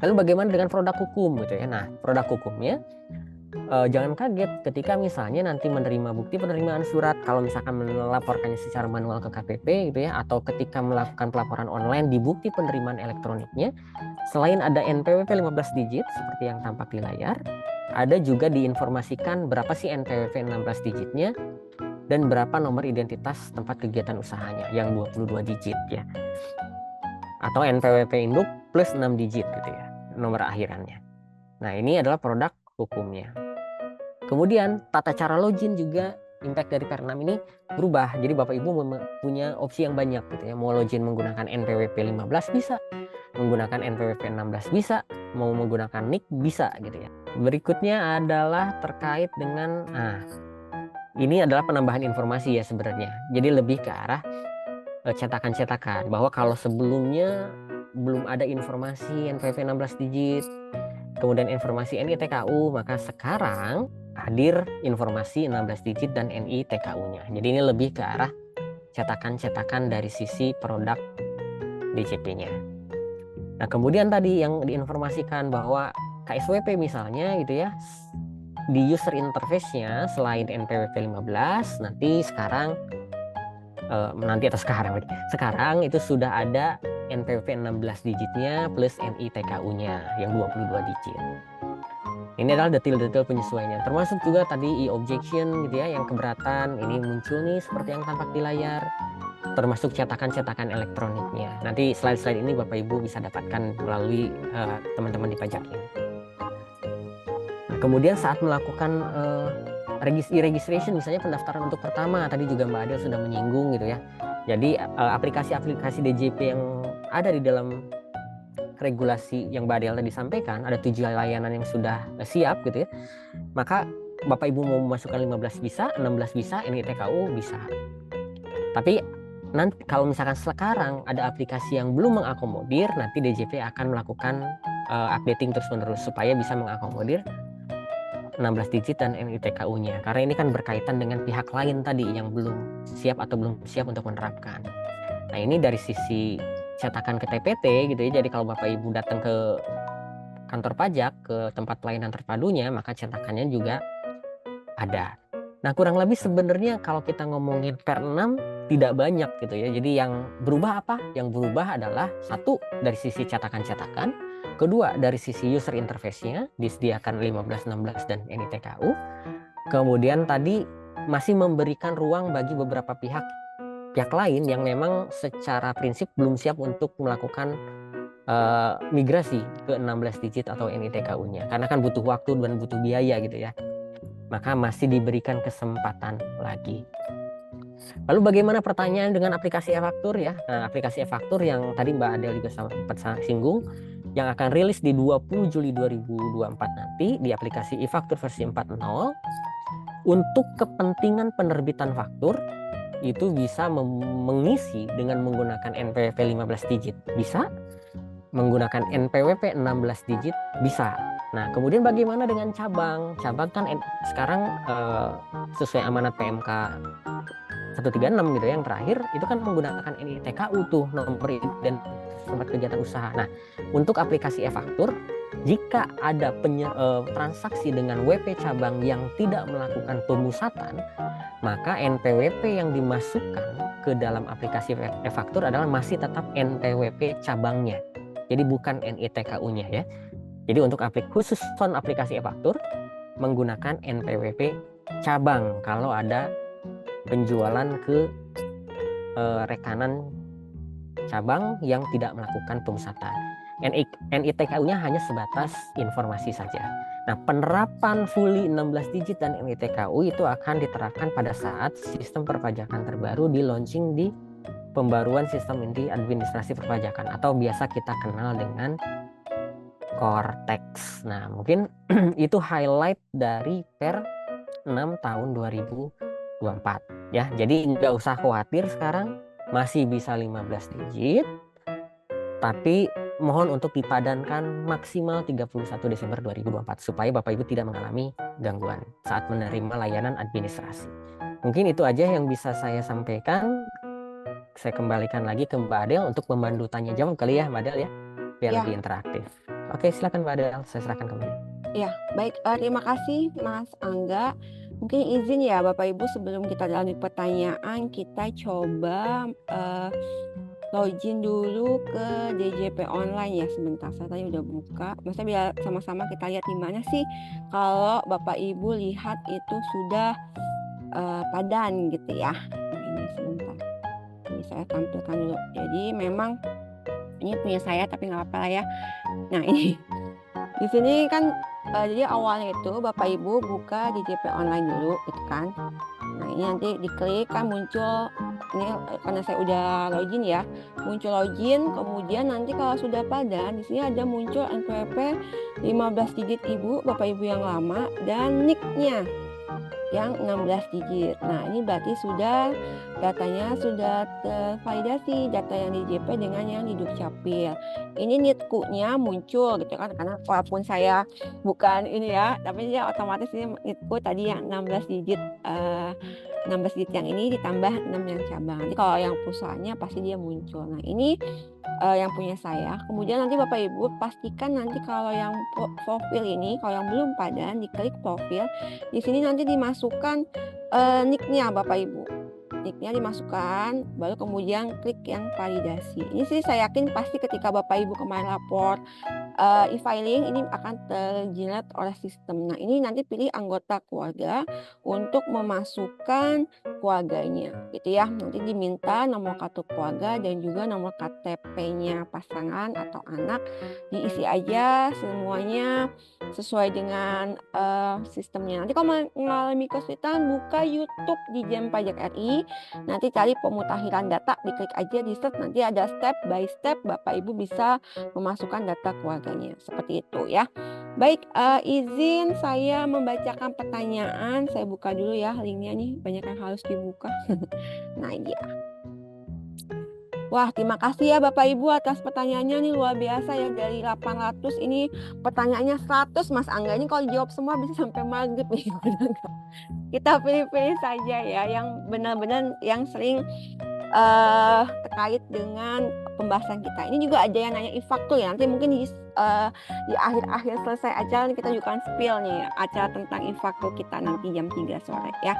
Lalu bagaimana dengan produk hukum gitu ya? Nah, produk hukumnya jangan kaget ketika misalnya nanti menerima bukti penerimaan surat, kalau misalkan melaporkannya secara manual ke KPP gitu ya, atau ketika melakukan pelaporan online di bukti penerimaan elektroniknya, selain ada NPWP 15 digit seperti yang tampak di layar, ada juga diinformasikan berapa sih NPWP 16 digitnya dan berapa nomor identitas tempat kegiatan usahanya yang 22 digit ya, atau NPWP induk plus 6 digit gitu ya nomor akhirannya. Nah, ini adalah produk hukumnya. Kemudian tata cara login juga impact dari Per 6 ini berubah. Jadi Bapak Ibu punya opsi yang banyak gitu ya. Mau login menggunakan NPWP 15 bisa, menggunakan NPWP 16 bisa, mau menggunakan NIK bisa gitu ya. Berikutnya adalah terkait dengan ini adalah penambahan informasi ya sebenarnya. Jadi lebih ke arah cetakan-cetakan, bahwa kalau sebelumnya belum ada informasi NPWP 16 digit, kemudian informasi NITKU, maka sekarang hadir informasi 16 digit dan NITKU-nya. Jadi ini lebih ke arah cetakan-cetakan dari sisi produk DJP-nya. Nah, kemudian tadi yang diinformasikan bahwa KSWP misalnya gitu ya, di user interface-nya selain NPWP 15, nanti sekarang nanti atau sekarang. Sekarang itu sudah ada NPWP 16 digitnya plus NITKU-nya yang 22 digit. Ini adalah detail-detail penyesuaiannya. Termasuk juga tadi e-objection gitu ya, yang keberatan ini muncul nih seperti yang tampak di layar. Termasuk cetakan-cetakan elektroniknya. Nanti slide-slide ini Bapak Ibu bisa dapatkan melalui teman-teman di pajak ini. Nah, kemudian saat melakukan e-registration, misalnya pendaftaran untuk pertama, tadi juga Mbak Adel sudah menyinggung gitu ya. Jadi aplikasi-aplikasi DJP yang ada di dalam regulasi yang Mbak Adel tadi sampaikan, ada 7 layanan yang sudah siap gitu ya. Maka Bapak Ibu mau memasukkan 15 bisa, 16 bisa, NITKU bisa. Tapi nanti kalau misalkan sekarang ada aplikasi yang belum mengakomodir, nanti DJP akan melakukan updating terus-menerus supaya bisa mengakomodir 16 digit dan NITKU-nya. Karena ini kan berkaitan dengan pihak lain tadi yang belum siap atau belum siap untuk menerapkan. Nah, ini dari sisi cetakan ke TPT gitu ya. Jadi kalau Bapak Ibu datang ke kantor pajak, ke tempat pelayanan terpadunya, maka cetakannya juga ada. Nah, kurang lebih sebenarnya kalau kita ngomongin per 6 tidak banyak gitu ya. Jadi yang berubah apa? Yang berubah adalah satu dari sisi cetakan-cetakan, kedua dari sisi user interface-nya disediakan 15, 16 dan NITKU. Kemudian tadi masih memberikan ruang bagi beberapa pihak lain yang memang secara prinsip belum siap untuk melakukan migrasi ke 16 digit atau NITKU-nya. Karena kan butuh waktu dan butuh biaya gitu ya. Maka masih diberikan kesempatan lagi. Lalu bagaimana pertanyaan dengan aplikasi e-faktur ya? Nah, aplikasi e-faktur yang tadi Mbak Adel juga sempat singgung, yang akan rilis di 20 Juli 2024 nanti di aplikasi e-faktur versi 4.0, untuk kepentingan penerbitan faktur itu bisa mengisi dengan menggunakan NPWP 15 digit bisa, menggunakan NPWP 16 digit bisa. Nah, kemudian bagaimana dengan cabang? Cabang kan sekarang sesuai amanat PMK 136 gitu ya, yang terakhir itu kan menggunakan NITKU tuh, nomor identitas tempat kegiatan usaha. Nah, untuk aplikasi e-faktur, jika ada transaksi dengan WP cabang yang tidak melakukan pemusatan, maka NPWP yang dimasukkan ke dalam aplikasi e-faktur adalah masih tetap NPWP cabangnya. Jadi bukan NITKU-nya ya. Jadi untuk khusus font aplikasi e-faktur menggunakan NPWP cabang kalau ada penjualan ke rekanan cabang yang tidak melakukan pemusatan. NITKU-nya hanya sebatas informasi saja. Nah, penerapan fully 16 digit dan NITKU itu akan diterapkan pada saat sistem perpajakan terbaru di launching di pembaruan sistem inti administrasi perpajakan atau biasa kita kenal dengan Cortex. Nah, mungkin itu highlight dari per 6 tahun 2024 ya. Jadi nggak usah khawatir, sekarang masih bisa 15 digit, tapi mohon untuk dipadankan maksimal 31 Desember 2024 supaya Bapak Ibu tidak mengalami gangguan saat menerima layanan administrasi. Mungkin itu aja yang bisa saya sampaikan. Saya kembalikan lagi ke Mbak Adel untuk membantu tanya jawab kali ya Mbak Adel ya, biar lebih interaktif. Oke, silakan Mbak Adel, saya serahkan kembali. Ya, baik. Terima kasih Mas Angga. Mungkin izin ya Bapak Ibu, sebelum kita lanjut pertanyaan, kita coba login dulu ke DJP online ya sebentar. Saya tadi udah buka. Maksudnya biar sama-sama kita lihat di mana sih kalau Bapak Ibu lihat itu sudah padan gitu ya. Nah, ini sebentar. Ini saya tampilkan dulu. Jadi memang ini punya saya tapi nggak apa-apa lah ya. Nah, ini di sini kan jadi awalnya itu Bapak Ibu buka DJP online dulu gitu kan. Nah, ini nanti diklik kan muncul, ini karena saya udah login ya, muncul login. Kemudian nanti kalau sudah padan, di sini ada muncul NPWP 15 digit Ibu, Bapak Ibu yang lama, dan NIK-nya yang 16 digit. Nah, ini berarti sudah datanya sudah tervalidasi, data yang di DJP dengan yang di Dukcapil. Ini NITKU-nya muncul gitu kan, karena walaupun saya bukan ini ya, tapi dia otomatis ini NITKU tadi yang 16 digit 16 digit yang ini ditambah 6 yang cabang. Nanti kalau yang perusahaannya pasti dia muncul. Nah, ini yang punya saya. Kemudian nanti Bapak Ibu pastikan nanti kalau yang profil ini, kalau yang belum padan, diklik profil. Di sini nanti dimasukkan NIK-nya Bapak Ibu. nicknya dimasukkan, baru kemudian klik yang validasi. Ini sih saya yakin pasti ketika Bapak Ibu kemarin lapor e-filing ini akan terjilat oleh sistem. Nah, ini nanti pilih anggota keluarga untuk memasukkan keluarganya, gitu ya. Nanti diminta nomor kartu keluarga dan juga nomor KTP-nya pasangan atau anak, diisi aja semuanya sesuai dengan sistemnya. Nanti kalau mengalami kesulitan, buka YouTube di Dijen Pajak RI, nanti cari pemutakhiran data, diklik aja di search, nanti ada step by step Bapak Ibu bisa memasukkan data keluarganya. Seperti itu ya. Baik, izin saya membacakan pertanyaan. Saya buka dulu ya linknya nih, banyak yang harus dibuka. Nah, iya. Wah, terima kasih ya Bapak Ibu atas pertanyaannya nih, luar biasa ya, dari 800 ini pertanyaannya 100 Mas Angga. Ini kalau dijawab semua bisa sampai maghrib nih. Kita pilih-pilih saja ya yang benar-benar yang sering terkait dengan pembahasan kita. Ini juga ada yang nanya e-faktur ya. Nanti mungkin di akhir-akhir selesai acara kita juga akan spill nih acara tentang e-faktur kita nanti jam 3 sore ya.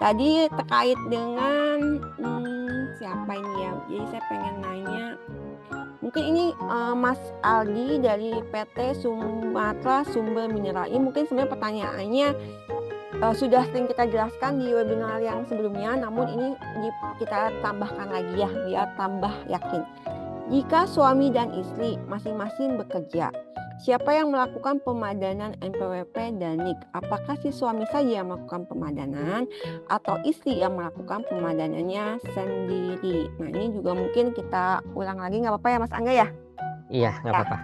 Tadi terkait dengan siapa ini ya? Jadi saya pengen nanya. Mungkin ini Mas Aldi dari PT Sumatera Sumber Mineral. Ini mungkin sebenarnya pertanyaannya sudah sering kita jelaskan di webinar yang sebelumnya, namun ini kita tambahkan lagi ya, biar tambah yakin. Jika suami dan istri masing-masing bekerja, siapa yang melakukan pemadanan NPWP dan NIK? Apakah si suami saja yang melakukan pemadanan atau istri yang melakukan pemadanannya sendiri? Nah, ini juga mungkin kita ulang lagi, nggak apa-apa ya Mas Angga ya? Iya, nggak apa-apa.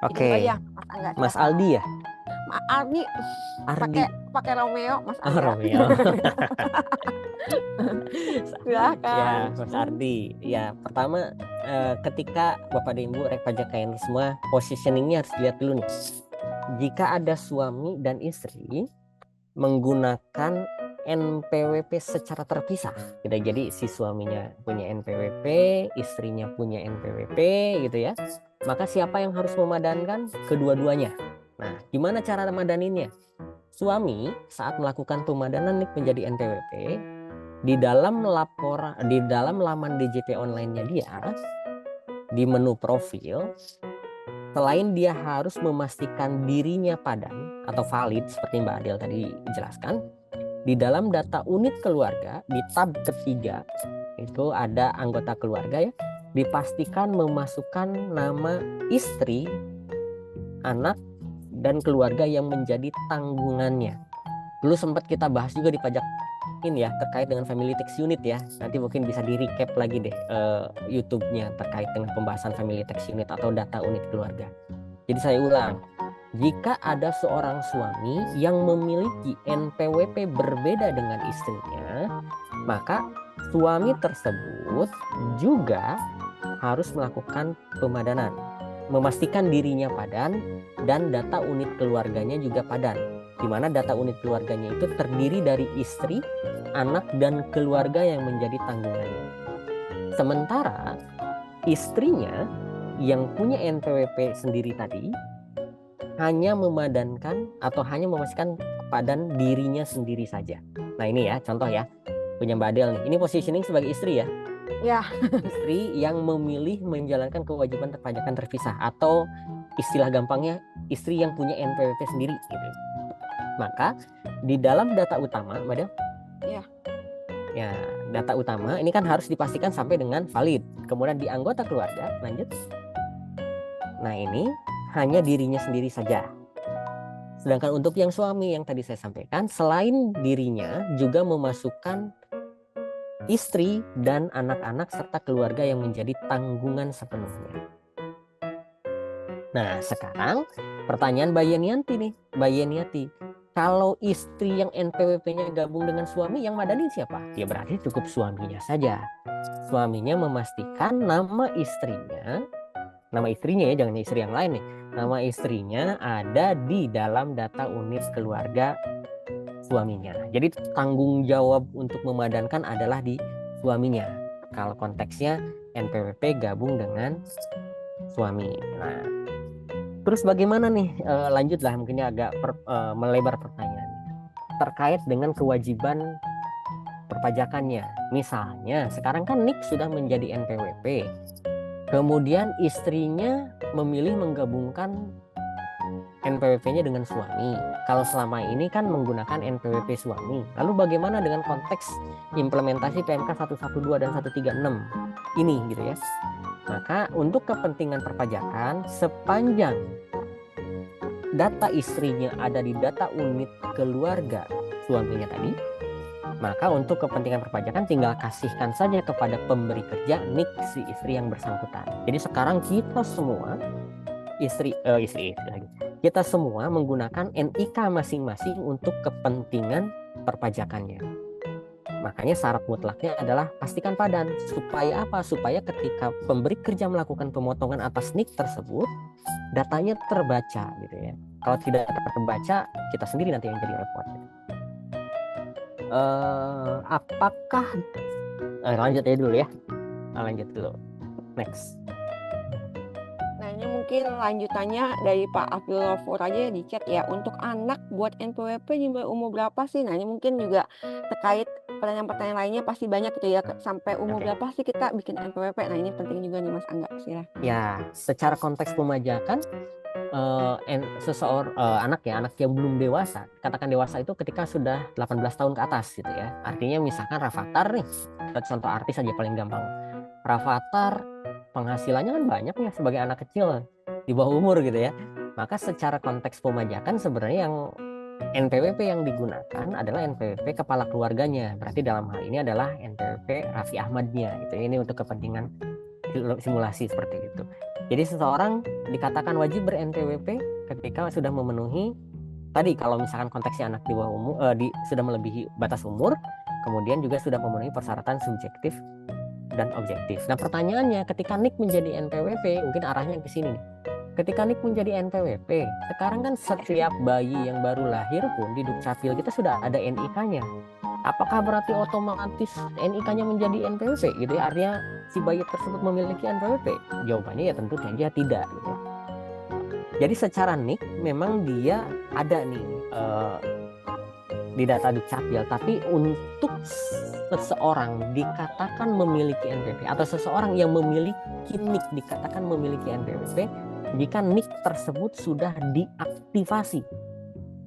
Oke. Ya, Mas Angga. Mas Aldi ya? Mas Ardi. Pakai Romeo, Mas Angga. Romeo. Silakan. Ya, Mas Ardi. Ya, pertama ketika Bapak dan Ibu rek pajak KNI semua, positioningnya harus dilihat dulu nih. Jika ada suami dan istri menggunakan NPWP secara terpisah, gitu. Jadi si suaminya punya NPWP, istrinya punya NPWP, gitu ya. Maka siapa yang harus memadankan? Kedua-duanya. Nah, gimana cara memadaninnya? Suami saat melakukan pemadanan NIK menjadi NPWP, di dalam laman DJP online-nya dia, di menu profil, selain dia harus memastikan dirinya padan atau valid seperti Mbak Adel tadi jelaskan, di dalam data unit keluarga di tab ketiga itu ada anggota keluarga ya, dipastikan memasukkan nama istri, anak, dan keluarga yang menjadi tanggungannya. Dulu sempat kita bahas juga di pajak ini ya, terkait dengan family tax unit ya. Nanti mungkin bisa di recap lagi deh YouTube-nya terkait dengan pembahasan family tax unit atau data unit keluarga. Jadi saya ulang, jika ada seorang suami yang memiliki NPWP berbeda dengan istrinya, maka suami tersebut juga harus melakukan pemadanan, memastikan dirinya padan dan data unit keluarganya juga padan, di mana data unit keluarganya itu terdiri dari istri, anak, dan keluarga yang menjadi tanggungannya. Sementara istrinya yang punya NPWP sendiri tadi hanya memadankan atau hanya memastikan padan dirinya sendiri saja. Nah ini ya contoh ya, punya Mbak Adel nih. Ini positioning sebagai istri ya. Ya. Istri yang memilih menjalankan kewajiban perpajakan terpisah, atau istilah gampangnya istri yang punya NPWP sendiri gitu. Maka di dalam data utama, Mbak Del, ya data utama ini kan harus dipastikan sampai dengan valid. Kemudian di anggota keluarga, lanjut. Nah ini hanya dirinya sendiri saja. Sedangkan untuk yang suami yang tadi saya sampaikan, selain dirinya juga memasukkan istri dan anak-anak serta keluarga yang menjadi tanggungan sepenuhnya. Nah sekarang pertanyaan Mbak Yeniati nih, Mbak Yeniati, kalau istri yang NPWP-nya gabung dengan suami, yang madanin siapa? Ya berarti cukup suaminya saja. Suaminya memastikan nama istrinya ya, jangan istri yang lain nih. Nama istrinya ada di dalam data unit keluarga suaminya. Jadi tanggung jawab untuk memadankan adalah di suaminya. Kalau konteksnya NPWP gabung dengan suami. Nah, terus bagaimana nih? Lanjutlah, mungkinnya agak melebar pertanyaan terkait dengan kewajiban perpajakannya. Misalnya sekarang kan Nick sudah menjadi NPWP, kemudian istrinya memilih menggabungkan NPWP-nya dengan suami. Kalau selama ini kan menggunakan NPWP suami. Lalu bagaimana dengan konteks implementasi PMK 112 dan 136 ini gitu ya. Maka untuk kepentingan perpajakan, sepanjang data istrinya ada di data unit keluarga suaminya tadi, maka untuk kepentingan perpajakan tinggal kasihkan saja kepada pemberi kerja NIK si istri yang bersangkutan. Jadi sekarang kita semua kita semua menggunakan NIK masing-masing untuk kepentingan perpajakannya. Makanya syarat mutlaknya adalah pastikan padan. Supaya apa? Supaya ketika pemberi kerja melakukan pemotongan atas NIK tersebut, datanya terbaca gitu ya. Kalau tidak terbaca, kita sendiri nanti yang jadi repot. Apakah lanjut aja dulu ya. Lanjut dulu. Next. Nah, ini mungkin lanjutannya dari Pak Abdul Ghafur aja di chat ya. Untuk anak buat NPWP di umur berapa sih? Nah, ini mungkin juga terkait pertanyaan-pertanyaan lainnya pasti banyak gitu ya. Sampai umur berapa sih kita bikin NPWP? Nah, ini penting juga nih Mas Angga, silahkan. Ya, secara konteks pemajakan anak yang belum dewasa, katakan dewasa itu ketika sudah 18 tahun ke atas gitu ya. Artinya misalkan Rafathar nih, contoh artis aja paling gampang. Rafathar penghasilannya kan banyak ya sebagai anak kecil di bawah umur gitu ya. Maka secara konteks pemajakan sebenarnya yang NPWP yang digunakan adalah NPWP kepala keluarganya. Berarti dalam hal ini adalah NPWP Raffi Ahmadnya gitu. Ini untuk kepentingan simulasi seperti itu. Jadi seseorang dikatakan wajib ber-NPWP ketika sudah memenuhi tadi, kalau misalkan konteksnya anak di bawah umur sudah melebihi batas umur, kemudian juga sudah memenuhi persyaratan subjektif dan objektif. Nah, pertanyaannya ketika NIK menjadi NPWP, mungkin arahnya ke sini nih. Ketika NIK menjadi NPWP, sekarang kan setiap bayi yang baru lahir pun di Dukcapil kita sudah ada NIK-nya. Apakah berarti otomatis NIK-nya menjadi NPWP gitu ya? Artinya si bayi tersebut memiliki NPWP? Jawabannya ya tentu saja tidak gitu ya. Jadi secara NIK memang dia ada nih di data Dukcapil, tapi untuk seseorang dikatakan memiliki NPWP atau seseorang yang memiliki NIK dikatakan memiliki NPWP jika NIK tersebut sudah diaktifasi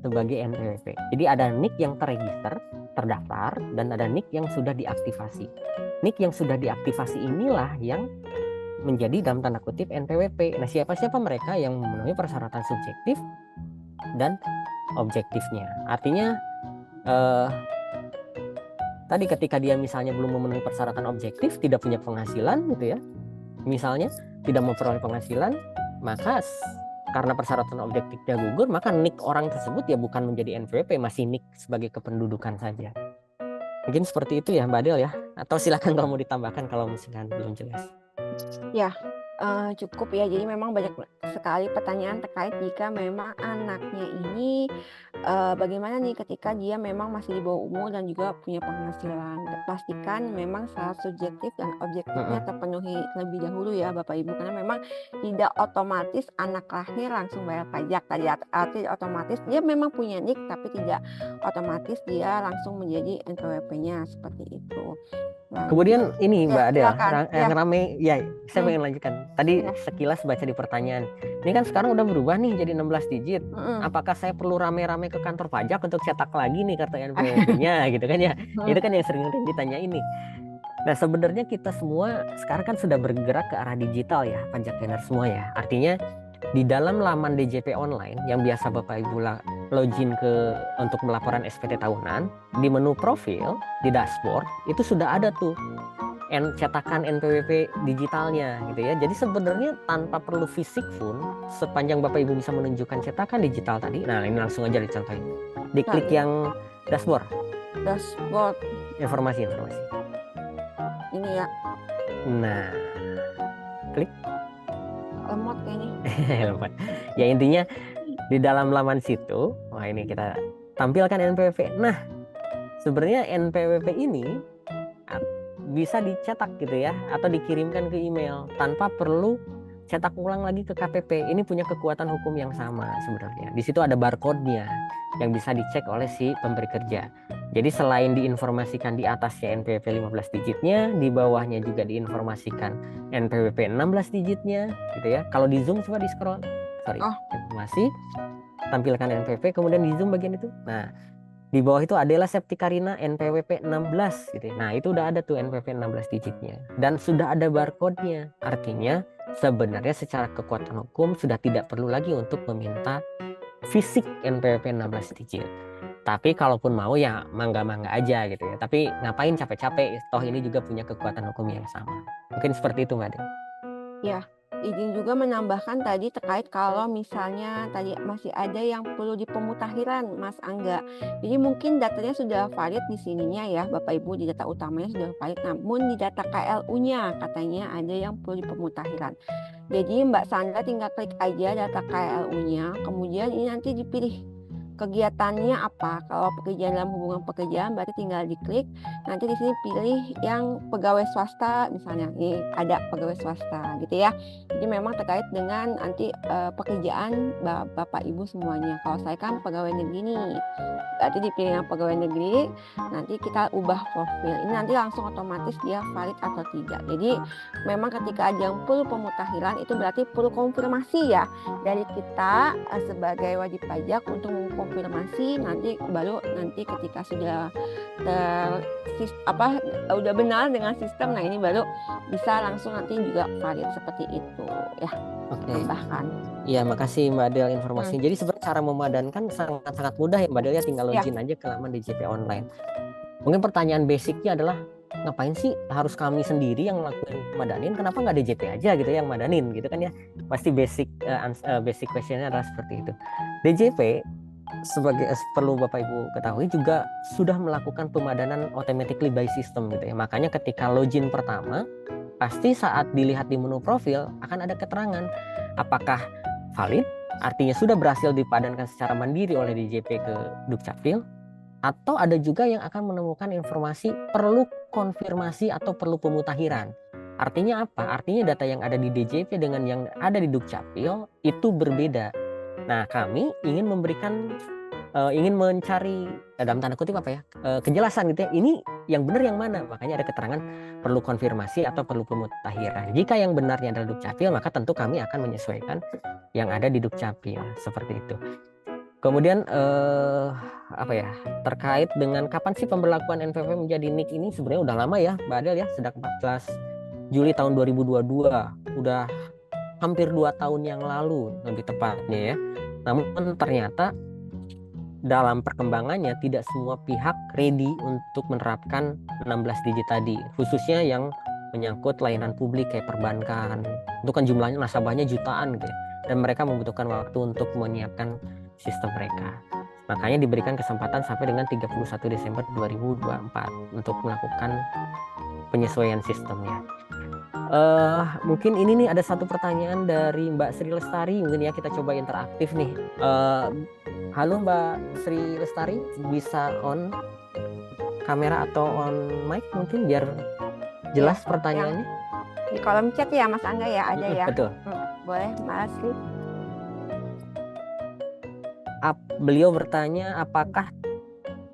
sebagai NPWP. Jadi ada NIK yang terregister, terdaftar, dan ada NIK yang sudah diaktifasi. NIK yang sudah diaktifasi inilah yang menjadi dalam tanda kutip NPWP. Nah, siapa-siapa mereka yang memenuhi persyaratan subjektif dan objektifnya. Artinya tadi ketika dia misalnya belum memenuhi persyaratan objektif, tidak punya penghasilan gitu ya, misalnya tidak memperoleh penghasilan, maka karena persyaratan objektifnya gugur, maka NIK orang tersebut ya bukan menjadi NPWP, masih NIK sebagai kependudukan saja. Mungkin seperti itu ya Mbak Adel ya, atau silakan kalau mau ditambahkan kalau misalkan belum jelas. Ya, cukup ya. Jadi memang banyak sekali pertanyaan terkait jika memang anaknya ini bagaimana nih ketika dia memang masih di bawah umur dan juga punya penghasilan. Pastikan memang syarat subjektif dan objektifnya terpenuhi lebih dahulu ya Bapak Ibu, karena memang tidak otomatis anak lahir langsung bayar pajak tadi. Arti otomatis dia memang punya NIK tapi tidak otomatis dia langsung menjadi NPWP-nya seperti itu. Nah, kemudian ini Mbak Adel, yang rame ya, saya pengen lanjutkan. Tadi sekilas baca di pertanyaan. Ini kan sekarang udah berubah nih jadi 16 digit. Apakah saya perlu rame-rame ke kantor pajak untuk cetak lagi nih kartu NPWP-nya gitu kan ya? Itu kan yang sering ditanya ini. Nah, sebenarnya kita semua sekarang kan sudah bergerak ke arah digital ya, pajakener semua ya. Artinya di dalam laman DJP online yang biasa Bapak Ibu login untuk melaporan SPT tahunan, di menu profil di dashboard itu sudah ada tuh cetakan NPWP digitalnya gitu ya. Jadi sebenarnya tanpa perlu fisik pun, sepanjang Bapak Ibu bisa menunjukkan cetakan digital tadi, nah ini langsung aja dicontohin. Diklik yang dashboard. Informasi. Ini ya. Nah, klik. Lemot kayaknya. Ya intinya di dalam laman situ, wah ini kita tampilkan NPWP. Nah, sebenarnya NPWP ini bisa dicetak gitu ya, atau dikirimkan ke email tanpa perlu cetak ulang lagi ke KPP. Ini punya kekuatan hukum yang sama sebenarnya. Di situ ada barcode-nya yang bisa dicek oleh si pemberi kerja. Jadi selain diinformasikan di atasnya NPWP 15 digitnya, di bawahnya juga diinformasikan NPWP 16 digitnya gitu ya. Kalau di Zoom coba di scroll. Sorry, Oh. informasi, tampilkan NPWP, kemudian di Zoom bagian itu. Nah, di bawah itu Adela Septikarina NPWP 16 gitu ya. Nah, itu udah ada tuh NPWP 16 digitnya. Dan sudah ada barcode-nya. Artinya sebenarnya secara kekuatan hukum sudah tidak perlu lagi untuk meminta fisik NPWP 16 digit. Tapi kalaupun mau ya mangga-mangga aja gitu ya. Tapi ngapain capek-capek, toh ini juga punya kekuatan hukum yang sama. Mungkin seperti itu Mbak Adel. Ya, izin juga menambahkan tadi terkait kalau misalnya tadi masih ada yang perlu di pemutakhiran, Mas Angga. Jadi mungkin datanya sudah valid di sininya ya, Bapak Ibu, di data utamanya sudah valid. Namun di data KLU-nya katanya ada yang perlu di pemutakhiran. Jadi Mbak Sandra tinggal klik aja data KLU-nya, kemudian ini nanti dipilih kegiatannya apa. Kalau pekerjaan dalam hubungan pekerjaan berarti tinggal diklik. Nanti di sini pilih yang pegawai swasta, misalnya ini ada pegawai swasta gitu ya. Jadi memang terkait dengan nanti pekerjaan Bapak Ibu semuanya. Kalau saya kan pegawai negeri nih, berarti dipilih yang pegawai negeri. Nanti kita ubah profil. Ini nanti langsung otomatis dia valid atau tidak. Jadi memang ketika ada yang perlu pemutakhiran itu berarti perlu konfirmasi ya dari kita sebagai wajib pajak untuk mengkonfirmasi, nanti baru nanti ketika sudah udah benar dengan sistem, nah ini baru bisa langsung nanti juga valid seperti itu ya. Oke. Tambahkan. Iya, makasih Mbak Adel informasinya. Jadi sebenarnya cara memadankan sangat mudah ya Mbak Adel ya, tinggal login aja ke laman DJP online. Mungkin pertanyaan basicnya adalah ngapain sih harus kami sendiri yang ngelakuin madanin, kenapa nggak DJP aja gitu yang madanin gitu kan ya. Pasti basic questionnya adalah seperti itu. DJP sebagai perlu Bapak Ibu ketahui juga sudah melakukan pemadanan automatically by system gitu ya. Makanya ketika login pertama pasti saat dilihat di menu profil akan ada keterangan apakah valid, artinya sudah berhasil dipadankan secara mandiri oleh DJP ke Dukcapil, atau ada juga yang akan menemukan informasi perlu konfirmasi atau perlu pemutakhiran. Artinya apa? Artinya data yang ada di DJP dengan yang ada di Dukcapil itu berbeda. Nah, kami ingin mencari dalam tanda kutip kejelasan gitu ya. Ini yang benar yang mana? Makanya ada keterangan perlu konfirmasi atau perlu pemutakhiran. Jika yang benarnya adalah Dukcapil, maka tentu kami akan menyesuaikan yang ada di Dukcapil seperti itu. Kemudian terkait dengan kapan sih pemberlakuan NPWP menjadi NIK ini sebenarnya udah lama ya Mbak Adel ya, sejak 14 Juli tahun 2022, udah hampir 2 tahun yang lalu lebih tepatnya ya. Namun ternyata dalam perkembangannya tidak semua pihak ready untuk menerapkan 16 digit tadi, khususnya yang menyangkut layanan publik kayak perbankan. Itu kan jumlahnya nasabahnya jutaan gitu ya, dan mereka membutuhkan waktu untuk menyiapkan sistem mereka. Makanya diberikan kesempatan sampai dengan 31 Desember 2024 untuk melakukan penyesuaian sistemnya. Mungkin ini nih ada satu pertanyaan dari Mbak Sri Lestari, mungkin ya kita coba interaktif nih. Halo Mbak Sri Lestari, bisa on kamera atau on mic mungkin biar jelas pertanyaannya? Di kolom chat ya Mas Angga ya, ada ya. Betul. Boleh Mas Sri. Beliau bertanya apakah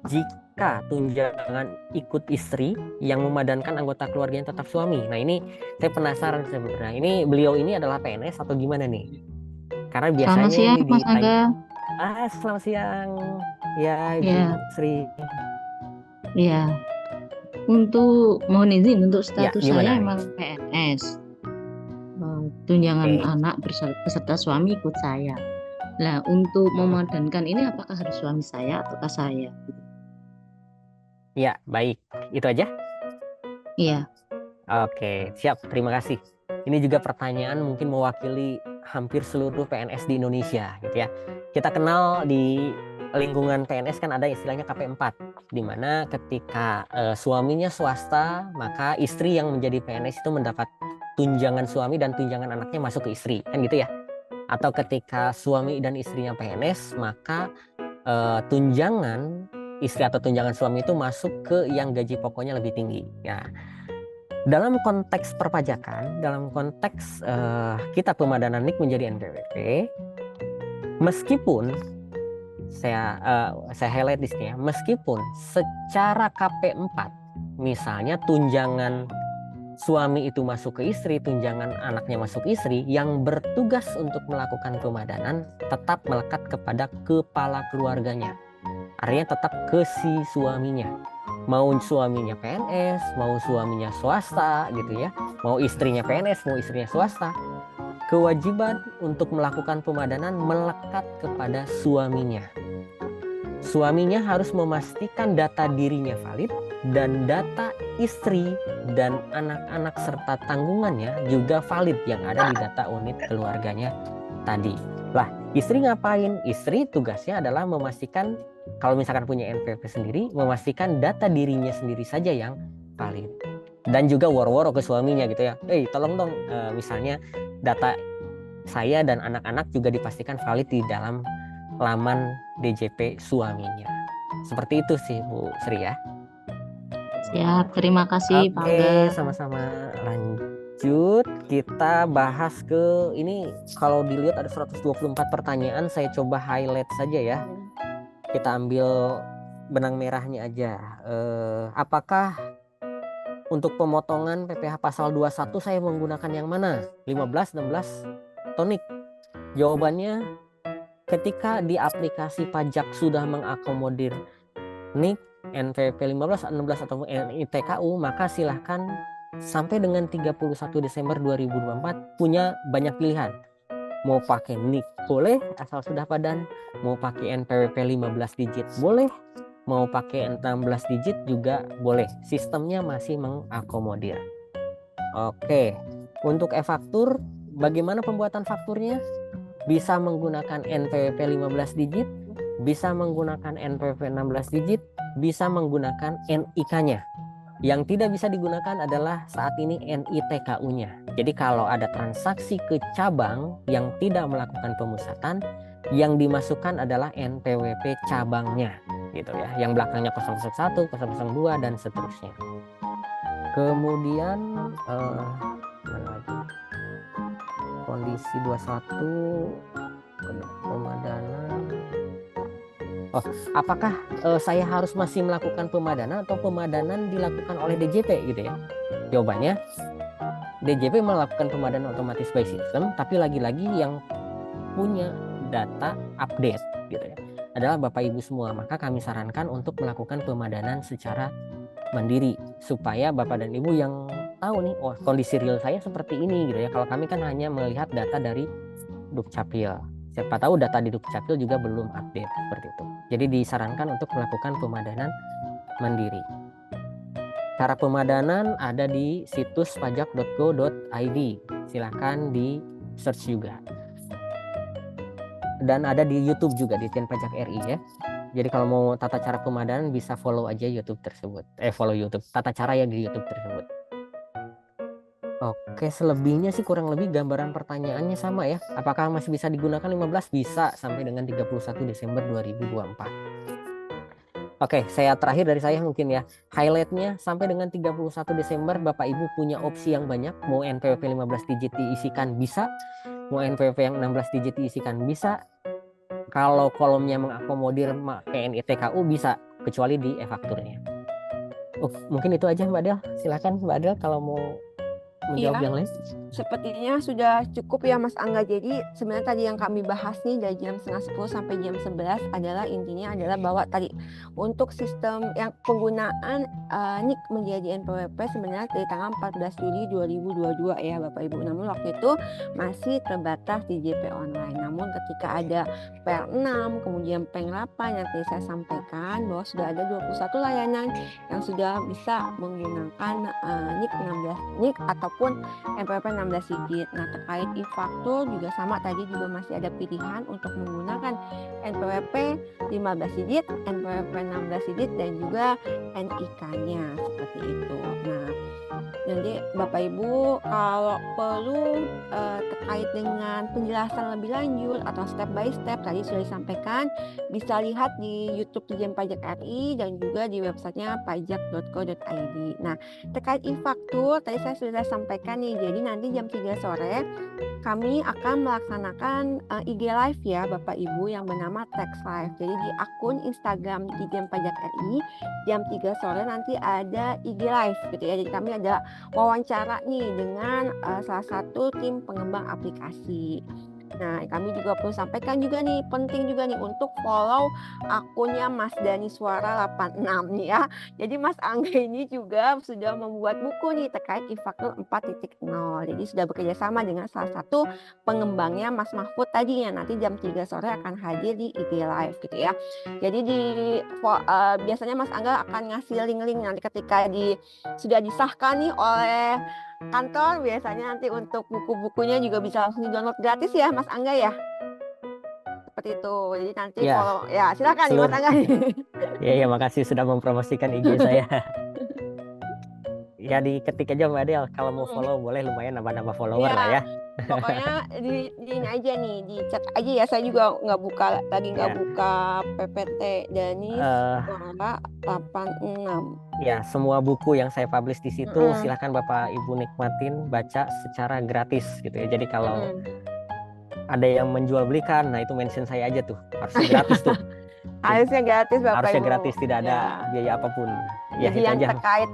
jika tunjangan ikut istri yang memadankan anggota keluarga yang tetap suami. Nah ini saya penasaran sebenarnya. Ini beliau ini adalah PNS atau gimana nih? Karena biasanya Selamat siang, ini Mas Angga. Selamat siang. Ya, Ibu Ya. Sri. Iya. Untuk mohon izin untuk status gimana? saya emang PNS. Tunjangan anak beserta suami ikut saya. Nah, untuk memadankan ini apakah harus suami saya ataukah saya? Ya, baik. Itu aja? Iya. Oke, siap. Terima kasih. Ini juga pertanyaan mungkin mewakili hampir seluruh PNS di Indonesia gitu ya. Kita kenal di lingkungan PNS kan ada istilahnya KP4, di mana ketika suaminya swasta, maka istri yang menjadi PNS itu mendapat tunjangan suami dan tunjangan anaknya masuk ke istri, kan gitu ya. Atau ketika suami dan istrinya PNS, maka tunjangan istri atau tunjangan suami itu masuk ke yang gaji pokoknya lebih tinggi. Ya, dalam konteks perpajakan, dalam konteks kita pemadanan NIK menjadi NPWP, meskipun saya highlight di sini ya, meskipun secara KP4 misalnya tunjangan suami itu masuk ke istri, tunjangan anaknya masuk istri, yang bertugas untuk melakukan pemadanan tetap melekat kepada kepala keluarganya. Artinya tetap ke si suaminya. Mau suaminya PNS, mau suaminya swasta gitu ya, mau istrinya PNS, mau istrinya swasta, kewajiban untuk melakukan pemadanan melekat kepada suaminya. Suaminya harus memastikan data dirinya valid dan data istri dan anak-anak serta tanggungannya juga valid yang ada di data unit keluarganya tadi. Lah, istri ngapain? Istri tugasnya adalah memastikan, kalau misalkan punya NPWP sendiri, memastikan data dirinya sendiri saja yang valid. Dan juga woro-woro ke suaminya gitu ya. Tolong dong, misalnya data saya dan anak-anak juga dipastikan valid di dalam laman DJP suaminya. Seperti itu sih Bu Sri ya. Siap, terima kasih Pak Oke, Angga. sama-sama. Lanjut, kita bahas ke ini. Kalau dilihat ada 124 pertanyaan, saya coba highlight saja ya. Kita ambil benang merahnya aja. Apakah untuk pemotongan PPh pasal 21 saya menggunakan yang mana? 15, 16, tonik? Jawabannya, ketika di aplikasi pajak sudah mengakomodir NIK, NPWP 15, 16 atau NITKU, maka silahkan sampai dengan 31 Desember 2024 punya banyak pilihan. Mau pakai NIK boleh asal sudah padan, mau pakai NPWP 15 digit boleh, mau pakai 16 digit juga boleh. Sistemnya masih mengakomodir. Oke, untuk e-faktur, bagaimana pembuatan fakturnya? Bisa menggunakan NPWP 15 digit, bisa menggunakan NPWP 16 digit, bisa menggunakan NIK-nya. Yang tidak bisa digunakan adalah saat ini NITKU-nya. Jadi kalau ada transaksi ke cabang yang tidak melakukan pemusatan, yang dimasukkan adalah NPWP cabangnya, gitu ya. Yang belakangnya 001, 002 dan seterusnya. Kemudian mana lagi? Kondisi 21 pemadanan. Apakah saya harus masih melakukan pemadanan atau pemadanan dilakukan oleh DJP gitu ya? Jawabannya, DJP melakukan pemadanan otomatis by system, tapi lagi-lagi yang punya data update gitu ya adalah Bapak Ibu semua. Maka kami sarankan untuk melakukan pemadanan secara mandiri supaya Bapak dan Ibu yang tahu nih, kondisi real saya seperti ini gitu ya. Kalau kami kan hanya melihat data dari Dukcapil. Siapa tahu data di Dukcapil juga belum update seperti itu. Jadi disarankan untuk melakukan pemadanan mandiri. Cara pemadanan ada di situs pajak.go.id. Silahkan di search juga. Dan ada di YouTube juga, di Ditjen Pajak RI ya. Jadi kalau mau tata cara pemadanan bisa follow aja YouTube tersebut. Follow YouTube, tata cara yang di YouTube tersebut. Oke, selebihnya sih kurang lebih gambaran pertanyaannya sama ya. Apakah masih bisa digunakan 15? Bisa sampai dengan 31 Desember 2024. Oke, terakhir dari saya mungkin ya. Highlightnya sampai dengan 31 Desember Bapak Ibu punya opsi yang banyak. Mau NPWP 15 digit diisikan bisa. Mau NPWP yang 16 digit diisikan bisa. Kalau kolomnya mengakomodir NITKU bisa, kecuali di e-fakturnya. Mungkin itu aja Mbak Del. Silakan Mbak Del kalau mau menjawab yang lain. Sepertinya sudah cukup ya Mas Angga. Jadi sebenarnya tadi yang kami bahas nih dari jam 9:30 sampai jam 11 adalah intinya adalah bahwa tadi untuk sistem yang penggunaan NIK menjadi NPWP sebenarnya dari tanggal 14 Juli 2022 ya Bapak Ibu. Namun waktu itu masih terbatas di JP online. Namun ketika ada PL6 kemudian PEng 8 yang tadi saya sampaikan bahwa sudah ada 21 layanan yang sudah bisa menggunakan NIK 16 NIK ataupun NPWP 16 digit. Nah, terkait e-faktur juga sama, tadi juga masih ada pilihan untuk menggunakan NPWP 15 digit, NPWP 16 digit dan juga NIK-nya seperti itu. Nah, nanti Bapak Ibu kalau perlu terkait dengan penjelasan lebih lanjut atau step by step tadi sudah disampaikan, bisa lihat di YouTube Ditjen Pajak RI dan juga di websitenya pajak.go.id. Nah, terkait e-faktur tadi saya sudah sampaikan nih, jadi nanti nanti jam 3 sore kami akan melaksanakan IG Live ya Bapak Ibu yang bernama Text Live. Jadi di akun Instagram Dijen Pajak RI jam 3 sore nanti ada IG Live gitu ya. Jadi kami ada wawancara nih dengan salah satu tim pengembang aplikasi. Nah, kami juga perlu sampaikan juga nih, penting juga nih untuk follow akunnya Mas Dani Suara 86 nih ya. Jadi Mas Angga ini juga sudah membuat buku nih terkait e-faktur 4.0. Jadi sudah bekerja sama dengan salah satu pengembangnya Mas Mahfud tadi yang nanti jam 3 sore akan hadir di IG Live gitu ya. Jadi biasanya Mas Angga akan ngasih link-link nanti ketika sudah disahkan nih oleh kantor, biasanya nanti untuk buku-bukunya juga bisa langsung di-download gratis ya Mas Angga ya. Seperti itu. Jadi nanti Ya, follow ya, silakan nih Mas seluruh Angga. ya makasih sudah mempromosikan IG saya. Ya diketik aja Mbak Adel, kalau mau follow boleh, lumayan nambah-nambah follower lah ya. Pokoknya di ini aja nih, di chat aja ya. Saya juga nggak buka Ya. buka PPT Dani Suara 86. Ya, semua buku yang saya publish di situ silahkan Bapak Ibu nikmatin, baca secara gratis gitu ya. Jadi kalau ada yang menjual belikan, nah itu mention saya aja tuh, harusnya gratis tuh. Harusnya gratis Bapak Harusnya Ibu. gratis, tidak ada biaya apapun. Ya, Jadi itu yang aja. terkait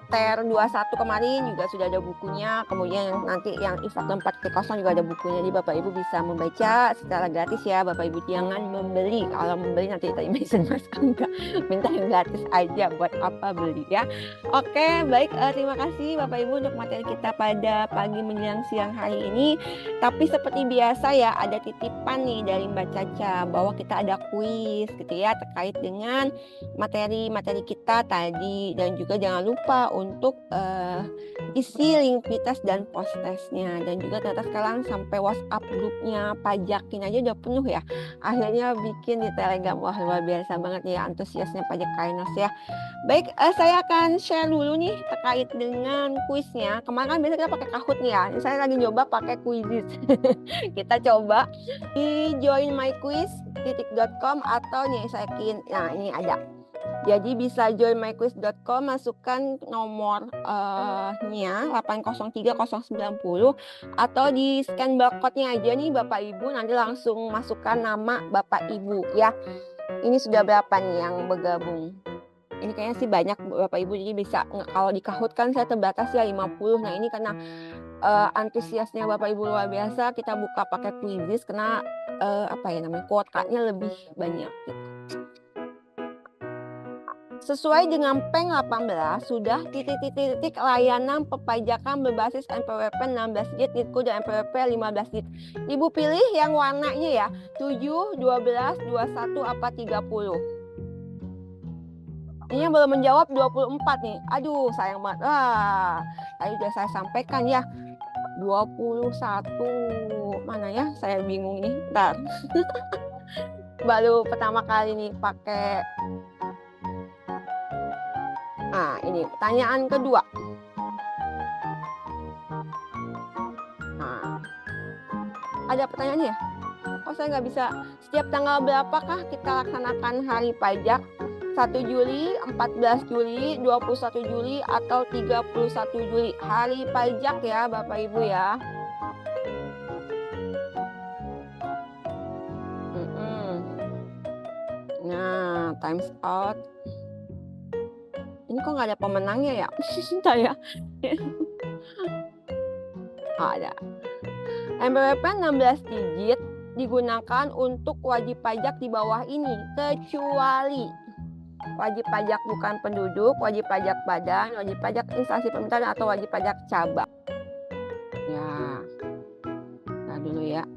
TER 21 kemarin juga sudah ada bukunya. Kemudian yang nanti yang e-faktur 4.0 juga ada bukunya. Jadi Bapak Ibu bisa membaca secara gratis ya. Bapak Ibu jangan membeli. Kalau membeli nanti kita mention Mas Angga. Minta yang gratis aja, buat apa beli ya. Oke, baik. Terima kasih Bapak Ibu untuk materi kita pada pagi menjelang siang hari ini. Tapi seperti biasa ya, ada titipan nih dari Mbak Caca bahwa kita ada kuis gitu ya terkait dengan materi-materi kita tadi, dan juga jangan lupa untuk isi likuiditas dan post testnya, dan juga ternyata sekarang sampai WhatsApp grupnya pajakin aja udah penuh ya. Akhirnya bikin di Telegram, wah luar biasa banget ya antusiasnya pajak Kainos ya. Baik, saya akan share dulu nih terkait dengan kuisnya. Kemarin kan biasanya kita pakai Kahoot nih ya. Saya lagi coba pakai Quizizz. Kita coba di joinmyquiz.com atau nih saya nah ini ada. Jadi bisa joinmyquiz.com, masukkan nomornya 803090 atau di scan barcode-nya aja nih Bapak Ibu, nanti langsung masukkan nama Bapak Ibu ya. Ini sudah berapa nih yang bergabung? Ini kayaknya sih banyak Bapak Ibu, jadi bisa, kalau di Kahoot kan saya terbatas ya 50. Nah ini karena antusiasnya Bapak Ibu luar biasa, kita buka pakai Quizizz karena kuotanya lebih banyak gitu. Sesuai dengan PEng 18, sudah titik-titik layanan perpajakan berbasis NPWP 16 digit, NITKU dan NPWP 15 digit. Ibu pilih yang warnanya ya, 7, 12, 21, apa 30. Ini yang belum menjawab 24 nih. Aduh, sayang banget. Tadi sudah saya sampaikan ya. 21. Mana ya? Saya bingung nih. Bentar. Baru pertama kali nih pakai. Nah, ini pertanyaan kedua. Nah, ada pertanyaannya ya? Kok saya nggak bisa? Setiap tanggal berapakah kita laksanakan hari pajak? 1 Juli, 14 Juli, 21 Juli, atau 31 Juli? Hari pajak ya Bapak Ibu ya. Nah, times out. Ini kok nggak ada pemenangnya ya? Bentar ya. Ada. NPWP 16 digit digunakan untuk wajib pajak di bawah ini, kecuali wajib pajak bukan penduduk, wajib pajak badan, wajib pajak instansi pemerintahan, atau wajib pajak cabang. Ya, nah dulu ya.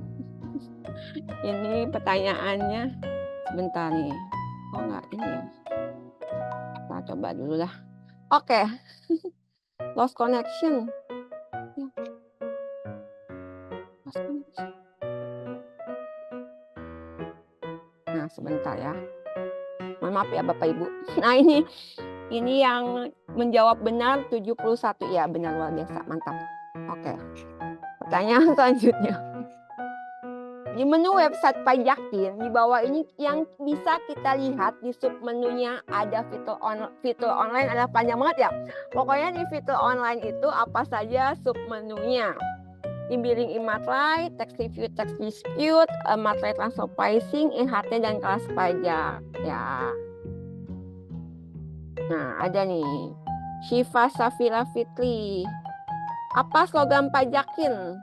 Ini pertanyaannya sebentar nih. Oh enggak ini ya. Kita coba dulu lah. Oke. Lost connection. Ya. Lost connection. Nah, sebentar ya. Mohon maaf ya Bapak Ibu. Nah, ini yang menjawab benar 71 ya, benar, luar biasa, mantap. Oke. Pertanyaan selanjutnya. di menu website Pajakin di bawah ini yang bisa kita lihat di submenunya ada fitur online, ada panjang banget ya. Pokoknya di fitur online itu apa saja submenunya. E-billing, e-matrai, tax review, tax dispute, matrai transfer pricing, EHT dan kelas pajak ya. Nah, ada nih. Syifa Safira Fitri. Apa slogan Pajakin?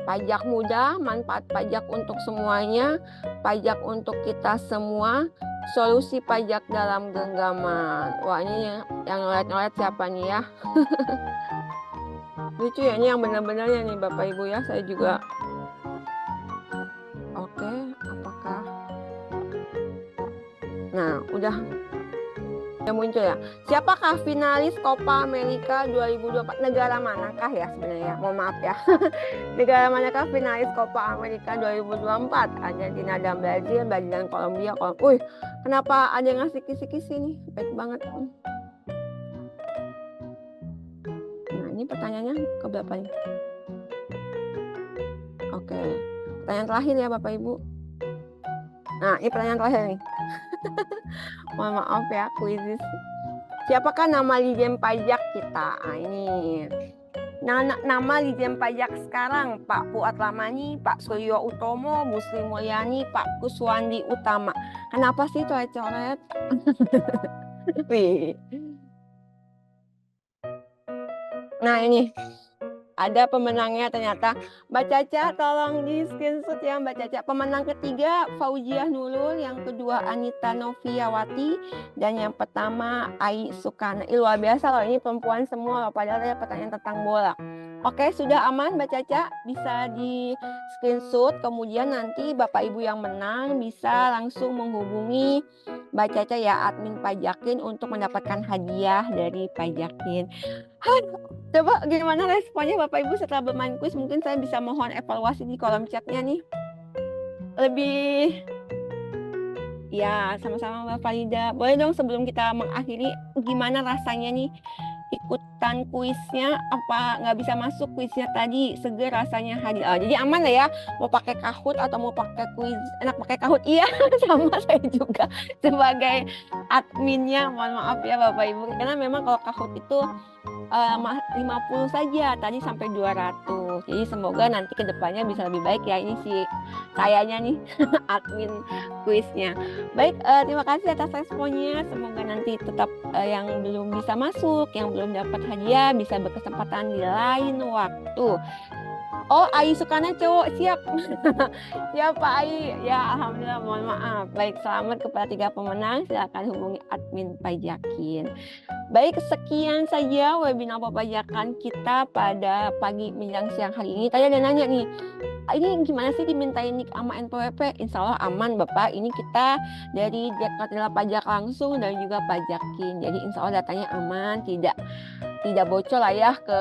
Pajak mudah, manfaat pajak untuk semuanya, pajak untuk kita semua, solusi pajak dalam genggaman. Wah, ini yang ngeliat-ngeliat siapa nih ya? Lucu ya, ini yang benar-benarnya nih Bapak Ibu ya, saya juga. Oke, apakah? Nah, udah muncul ya. Siapakah finalis Copa America 2024? Negara manakah ya sebenarnya? Mohon maaf ya. Negara manakah finalis Copa America 2024? Argentina dan Brazil, dan Kolombia. Wih, kenapa ada yang ngasih kisi-kisi nih? Baik banget. Nah, ini pertanyaannya ke berapa nih? Oke. Pertanyaan terakhir ya Bapak Ibu. Nah, ini pertanyaan terakhir nih. Mohon maaf ya, kuisis. Siapakah nama Dijen Pajak kita? Nah, ini. Nama Dijen Pajak sekarang, Pak Fuad Lamani, Pak Suryo Utomo, Bu Sri Mulyani, Pak Kuswandi Utama. Kenapa sih coret-coret? Nah, ini. Ada pemenangnya ternyata. Mbak Caca tolong di screenshot ya Mbak Caca. Pemenang ketiga Fauziah Nurul, yang kedua Anita Noviawati, dan yang pertama Ai Sukana. Luar biasa loh, ini perempuan semua loh, padahal ada pertanyaan tentang bola. Oke, sudah aman Mbak Caca, bisa di screenshot. Kemudian nanti Bapak Ibu yang menang bisa langsung menghubungi Mbak Caca ya, admin Pajakin, untuk mendapatkan hadiah dari Pajakin. Coba gimana responnya Bapak Ibu setelah bermain kuis? Mungkin saya bisa mohon evaluasi di kolom chatnya nih. Lebih ya, sama-sama Mbak Farida. Boleh dong sebelum kita mengakhiri, gimana rasanya nih ikutan kuisnya? Apa nggak bisa masuk kuisnya tadi? Seger rasanya hadir. Jadi aman lah ya. Mau pakai Kahoot atau mau pakai kuis? Enak pakai Kahoot? Iya, sama saya juga sebagai adminnya. Mohon maaf ya Bapak Ibu. Karena memang kalau Kahoot itu 50 saja, tadi sampai 200. Jadi semoga nanti kedepannya bisa lebih baik ya. Ini sih kayaknya nih admin kuisnya. Baik, terima kasih atas responnya. Semoga nanti tetap yang belum bisa masuk, yang belum dapat hadiah, bisa berkesempatan di lain waktu. Oh, Ai Sukana cowok, siap. Siap Pak Ai. Ya, alhamdulillah, mohon maaf. Baik, selamat kepada 3 pemenang. Silakan hubungi admin Pajakin. Baik, sekian saja webinar perpajakan kita pada pagi menjelang siang hari ini. Tadi ada nanya nih, ini gimana sih dimintain NIK sama NPWP? Insya Allah aman Bapak. Ini kita dari Direktorat Pajak langsung dan juga Pajakin. Jadi insya Allah datanya aman, tidak bocor lah ya ke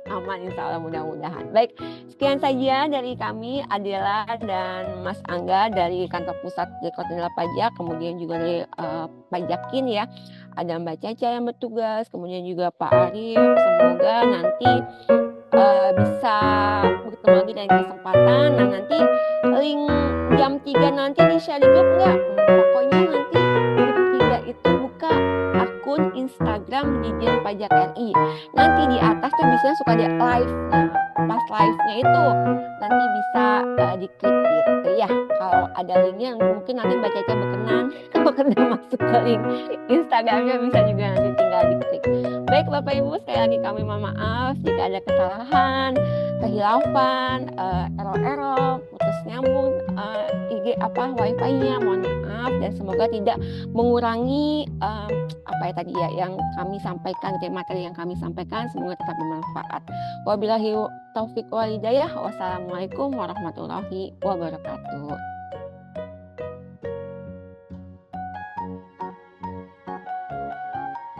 aman, insya Allah, mudah-mudahan. Baik, sekian saja dari kami, Adela dan Mas Angga dari kantor pusat Direktorat Pajak, kemudian juga dari Pajakin ya. Ada Mbak Caca yang bertugas, kemudian juga Pak Arif. Semoga nanti bisa bertemu lagi dari kesempatan. Nah, nanti link jam 3 nanti di share di grup enggak? Pokoknya nanti grup 3 itu buka akun Instagram Dijen Pajak RI. Nanti di atas tuh biasanya suka ada live. Nah, pas live-nya itu nanti bisa diklik gitu ya. Kalau ada linknya mungkin nanti Mbak Caca berkenan kalau kena masuk ke link Instagramnya, bisa juga nanti tinggal diklik. Baik Bapak Ibu, sekali lagi kami mohon maaf jika ada kesalahan, kehilafan, error-error, putus nyambung wifi-nya, mohon maaf, dan semoga tidak mengurangi tadi ya yang kami sampaikan, materi yang kami sampaikan, semoga tetap bermanfaat. Wabillahi taufiq wal hidayah. Wassalamualaikum warahmatullahi wabarakatuh.